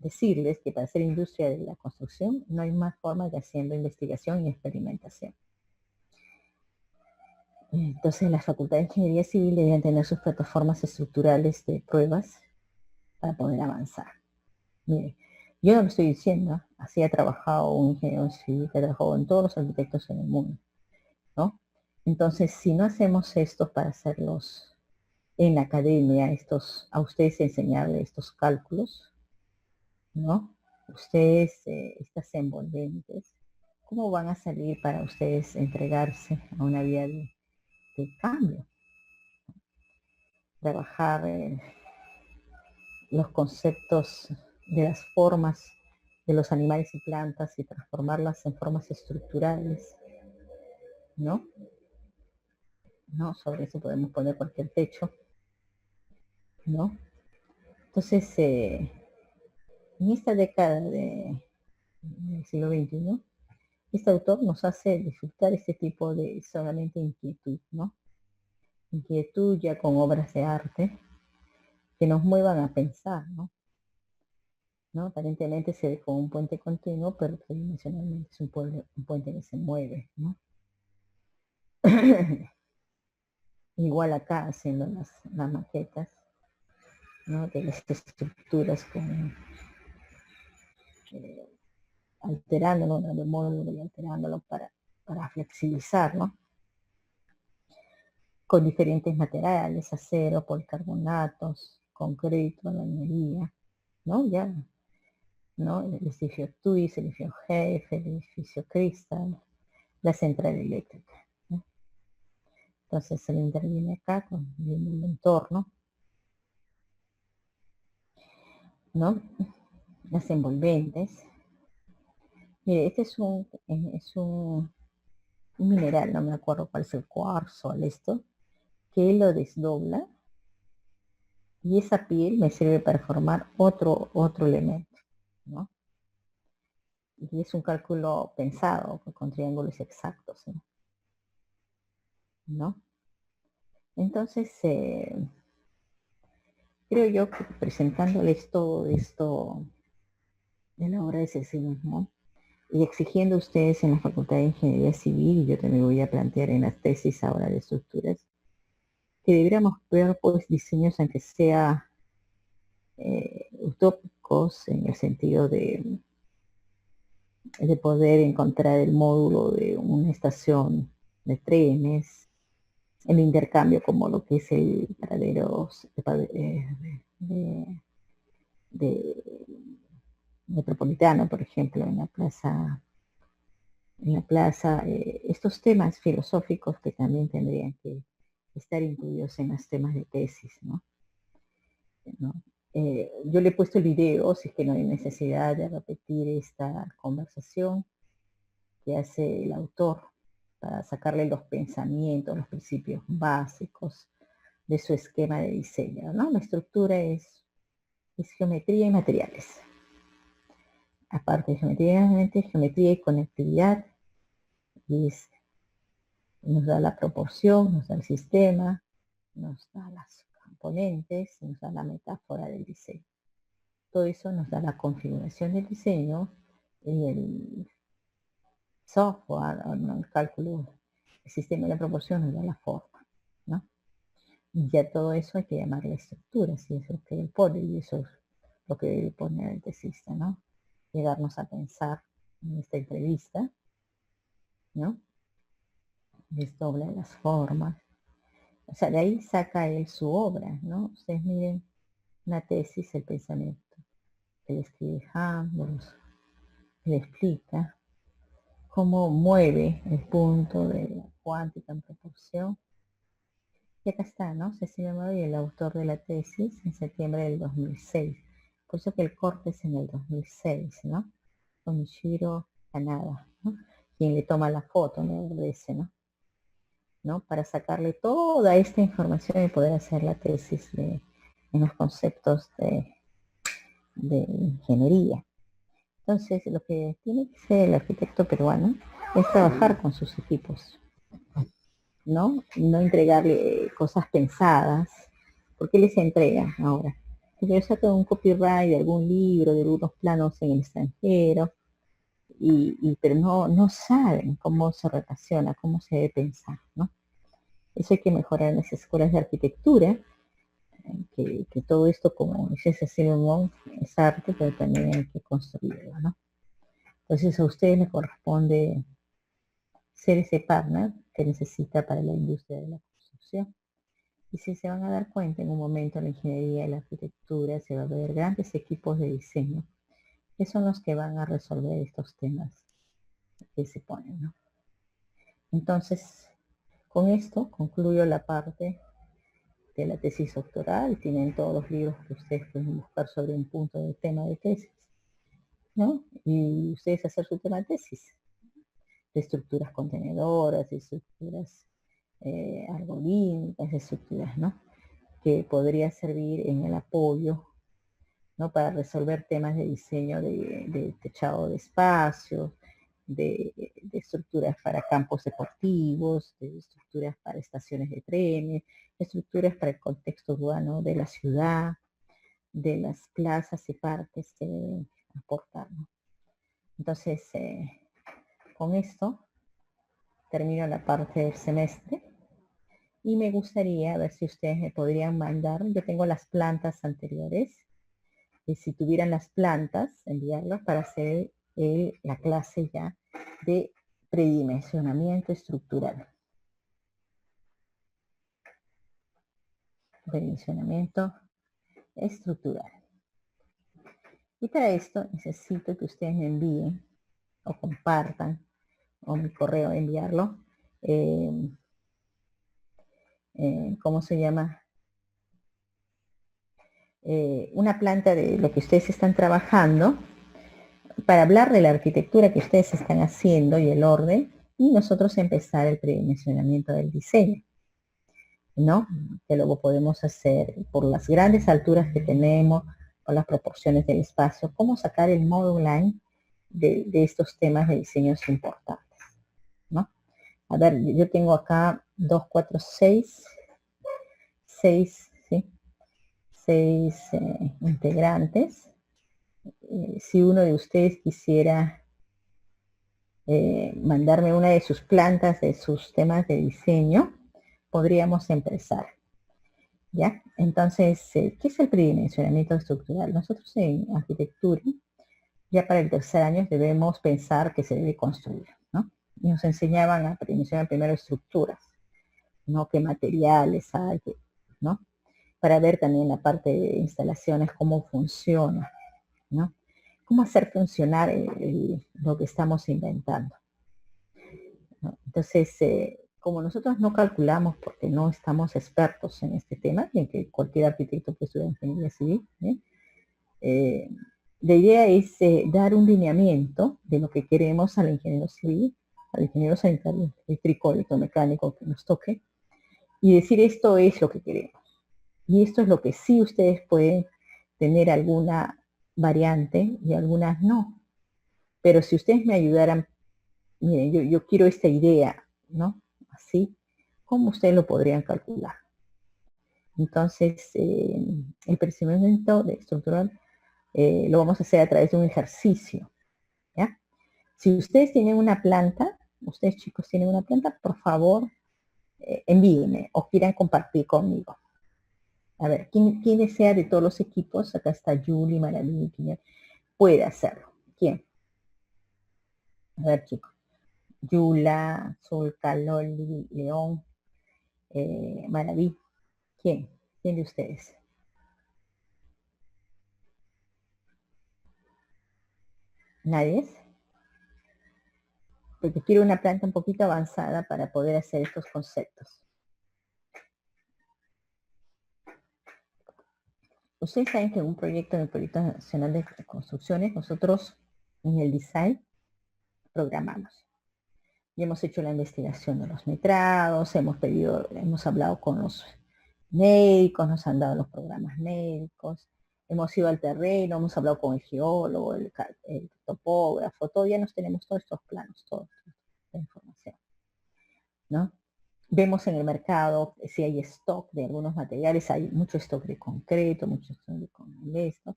decirles que para hacer industria de la construcción no hay más forma que haciendo investigación y experimentación. Entonces, la Facultad de Ingeniería Civil deben tener sus plataformas estructurales de pruebas para poder avanzar. Mire, yo no lo estoy diciendo, así ha trabajado un ingeniero civil que ha trabajado en todos los arquitectos en el mundo, ¿no? Entonces, si no hacemos esto para hacerlos en la academia, a ustedes enseñarles estos cálculos, ¿no? Ustedes, estas envolventes, ¿cómo van a salir para ustedes entregarse a una vía de cambio? Trabajar los conceptos de las formas de los animales y plantas y transformarlas en formas estructurales, ¿no? ¿No? Sobre eso podemos poner cualquier techo, ¿no? Entonces, en esta década del siglo XXI, este autor nos hace disfrutar este tipo de solamente inquietud, ¿no? Inquietud ya con obras de arte que nos muevan a pensar, ¿no? ¿no? Aparentemente se ve como un puente continuo, pero tridimensionalmente es un puente que se mueve, ¿no? Igual acá haciendo las maquetas, ¿no? De las estructuras con, alterándolo, de módulo y alterándolo para flexibilizarlo con diferentes materiales, acero, policarbonatos, concreto, albañilería, ¿no? Ya, ¿no? El edificio TUIS, el edificio Jefe, el edificio Cristal, la central eléctrica, ¿no? Entonces se le interviene acá con viendo el entorno, ¿no? Las envolventes. Mire, este es un mineral, no me acuerdo cuál es el cuarzo, esto, que lo desdobla y esa piel me sirve para formar otro elemento, ¿no? Y es un cálculo pensado con triángulos exactos, ¿no? Entonces, creo yo que presentándoles todo esto de la obra de Cecilia, ¿no? Y exigiendo ustedes en la Facultad de Ingeniería Civil, y yo también voy a plantear en las tesis ahora de estructuras, que deberíamos ver pues diseños aunque sea utópicos en el sentido de poder encontrar el módulo de una estación de trenes, el intercambio como lo que es el paradero de metropolitano, por ejemplo, estos temas filosóficos que también tendrían que estar incluidos en los temas de tesis, ¿no? ¿No? Yo le he puesto el video, si es que no hay necesidad de repetir esta conversación que hace el autor para sacarle los pensamientos, los principios básicos de su esquema de diseño, ¿no? La estructura es geometría y materiales. Aparte de geometría, geometría y conectividad, nos da la proporción, nos da el sistema, nos da las componentes, nos da la metáfora del diseño. Todo eso nos da la configuración del diseño y el software, el cálculo, el sistema de la proporción nos da la forma, ¿no? Y ya todo eso hay que llamarle estructura, si eso es lo que él pone, y eso es lo que debe poner el tesista, ¿no? Llegarnos a pensar en esta entrevista, ¿no? Desdobla las formas. O sea, de ahí saca él su obra, ¿no? Ustedes miren una tesis, el pensamiento que le escribe Hamburg, le explica cómo mueve el punto de la cuántica en proporción. Y acá está, ¿no? Cecilia Murray, el autor de la tesis, en septiembre del 2006. Por eso que el corte es en el 2006, ¿no? Con Michiro Kanada, ¿no? Quien le toma la foto, ¿no? De ese, ¿no? Para sacarle toda esta información y poder hacer la tesis en los conceptos de ingeniería. Entonces, lo que tiene que hacer el arquitecto peruano es trabajar con sus equipos, ¿no? No entregarle cosas pensadas, porque les entrega ahora. Yo saco un copyright de algún libro, de algunos planos en el extranjero, pero no saben cómo se relaciona, cómo se debe pensar, ¿no? Eso hay que mejorar en las escuelas de arquitectura, que todo esto, como dice Cecilia Monk, es arte, pero también hay que construirlo, ¿no? Entonces a ustedes les corresponde ser ese partner que necesita para la industria de la construcción. Y si se van a dar cuenta, en un momento la ingeniería y la arquitectura se va a ver grandes equipos de diseño, que son los que van a resolver estos temas que se ponen, ¿no? Entonces, con esto concluyo la parte de la tesis doctoral. Tienen todos los libros que ustedes pueden buscar sobre un punto de tema de tesis, ¿no? Y ustedes hacer su tema de tesis, de estructuras contenedoras, de estructuras algorítmicas, de estructuras, ¿no? Que podría servir en el apoyo, ¿no? Para resolver temas de diseño de techado de espacios, de estructuras para campos deportivos, de estructuras para estaciones de trenes, estructuras para el contexto urbano de la ciudad, de las plazas y partes que deben aportar, ¿no? Entonces, con esto termino la parte del semestre y me gustaría ver si ustedes me podrían mandar, yo tengo las plantas anteriores, y si tuvieran las plantas, enviarlas para hacer la clase ya de predimensionamiento estructural. Predimensionamiento estructural. Y para esto necesito que ustedes me envíen o compartan, o mi correo enviarlo, ¿cómo se llama? Una planta de lo que ustedes están trabajando para hablar de la arquitectura que ustedes están haciendo y el orden, y nosotros empezar el predimensionamiento del diseño, ¿no? Que luego podemos hacer por las grandes alturas que tenemos, por las proporciones del espacio, cómo sacar el modo line de estos temas de diseños importantes, ¿no? A ver, yo tengo acá 2, 4, 6, 6, ¿sí? 6 integrantes. Si uno de ustedes quisiera mandarme una de sus plantas, de sus temas de diseño, podríamos empezar. ¿Ya? Entonces, ¿qué es el predimensionamiento estructural? Nosotros en arquitectura, ya para el tercer año debemos pensar que se debe construir, ¿no? Y nos enseñaban a predimensionar primero estructuras, ¿no? ¿Qué materiales hay, ¿no? Para ver también la parte de instalaciones, cómo funciona, ¿no? Cómo hacer funcionar lo que estamos inventando, ¿no? Entonces, como nosotros no calculamos porque no estamos expertos en este tema, en que cualquier arquitecto puede estudiar ingeniería civil, la idea es dar un lineamiento de lo que queremos al ingeniero civil, al ingeniero sanitario, eléctrico, electromecánico que nos toque, y decir esto es lo que queremos. Y esto es lo que sí ustedes pueden tener alguna variante y algunas no. Pero si ustedes me ayudaran, miren, yo quiero esta idea, ¿no? Así, ¿cómo ustedes lo podrían calcular? Entonces, el procedimiento estructural lo vamos a hacer a través de un ejercicio, ¿ya? Si ustedes tienen una planta, ustedes chicos tienen una planta, por favor, envíenme o quieran compartir conmigo. A ver, ¿quién desea de todos los equipos? Acá está Julie, Maraví, ¿quién puede hacerlo? ¿Quién? A ver, chicos. Yula, Zulka, Loli, León, Maraví. ¿Quién? ¿Quién de ustedes? ¿Nadie? Porque quiero una planta un poquito avanzada para poder hacer estos conceptos. Ustedes saben que en un proyecto, en el Proyecto Nacional de Construcciones, nosotros en el design programamos. Y hemos hecho la investigación de los metrados, hemos hablado con los médicos, nos han dado los programas médicos, hemos ido al terreno, hemos hablado con el geólogo, el topógrafo, todavía nos tenemos todos estos planos, toda la información, ¿no? Vemos en el mercado si hay stock de algunos materiales, hay mucho stock de concreto, mucho stock de esto.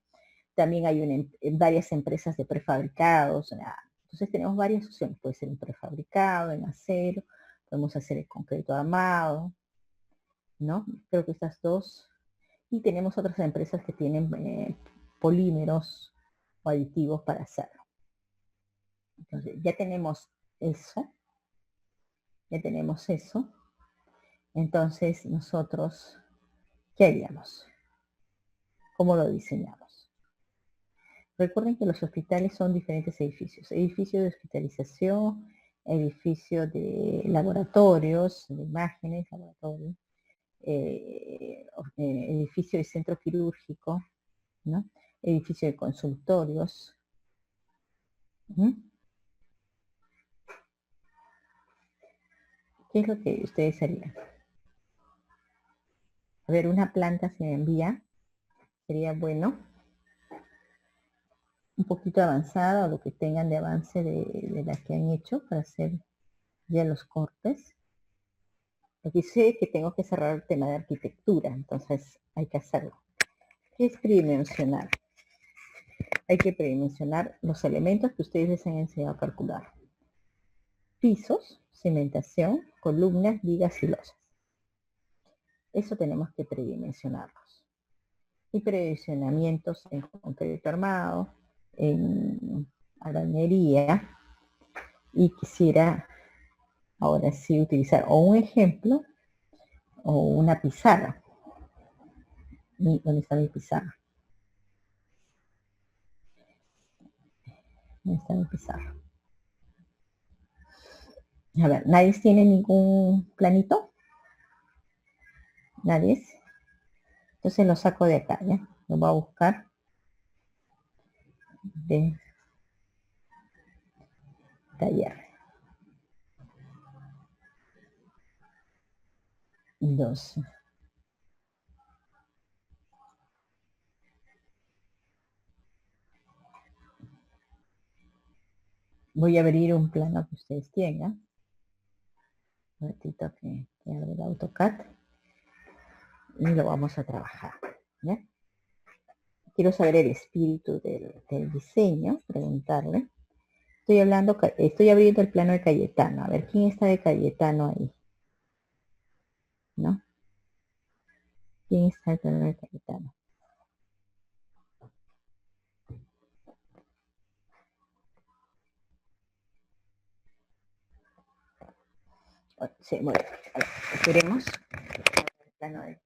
También hay varias empresas de prefabricados, entonces tenemos varias opciones, puede ser un prefabricado en acero, podemos hacer el concreto armado, ¿no? Creo que estas dos. Y tenemos otras empresas que tienen polímeros o aditivos para hacerlo. Entonces, ya tenemos eso. Ya tenemos eso. Entonces, nosotros, ¿qué haríamos? ¿Cómo lo diseñamos? Recuerden que los hospitales son diferentes edificios. Edificio de hospitalización, edificio de laboratorios, de imágenes, laboratorios, edificio de centro quirúrgico, ¿no? Edificio de consultorios. ¿Qué es lo que ustedes harían? A ver, una planta se envía, sería bueno, un poquito avanzada o lo que tengan de avance de las que han hecho para hacer ya los cortes. Aquí sé que tengo que cerrar el tema de arquitectura, entonces hay que hacerlo. ¿Qué es tridimensional? Hay que tridimensionar los elementos que ustedes les han enseñado a calcular. Pisos, cimentación, columnas, vigas y losas. Eso tenemos que tridimensionarlos. Y predimensionamientos en concreto armado, en albañería. Y quisiera ahora sí utilizar o un ejemplo o una pizarra. ¿Dónde está mi pizarra? ¿Dónde está mi pizarra? A ver, ¿nadie tiene ningún planito? ¿Nadie? Entonces lo saco de acá, ¿ya? Lo voy a buscar de taller. 12. Voy a abrir un plano que ustedes tengan. Un ratito que abre el AutoCAD. Y lo vamos a trabajar, ¿ya? Quiero saber el espíritu del diseño, preguntarle. Estoy abriendo el plano de Cayetano. A ver, ¿quién está de Cayetano ahí? ¿No? ¿Quién está en el plano de Cayetano? Sí, bueno, a ver, esperemos. El plano de...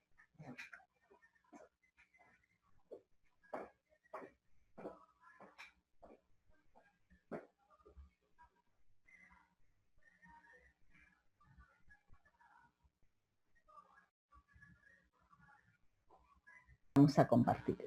Vamos a compartir.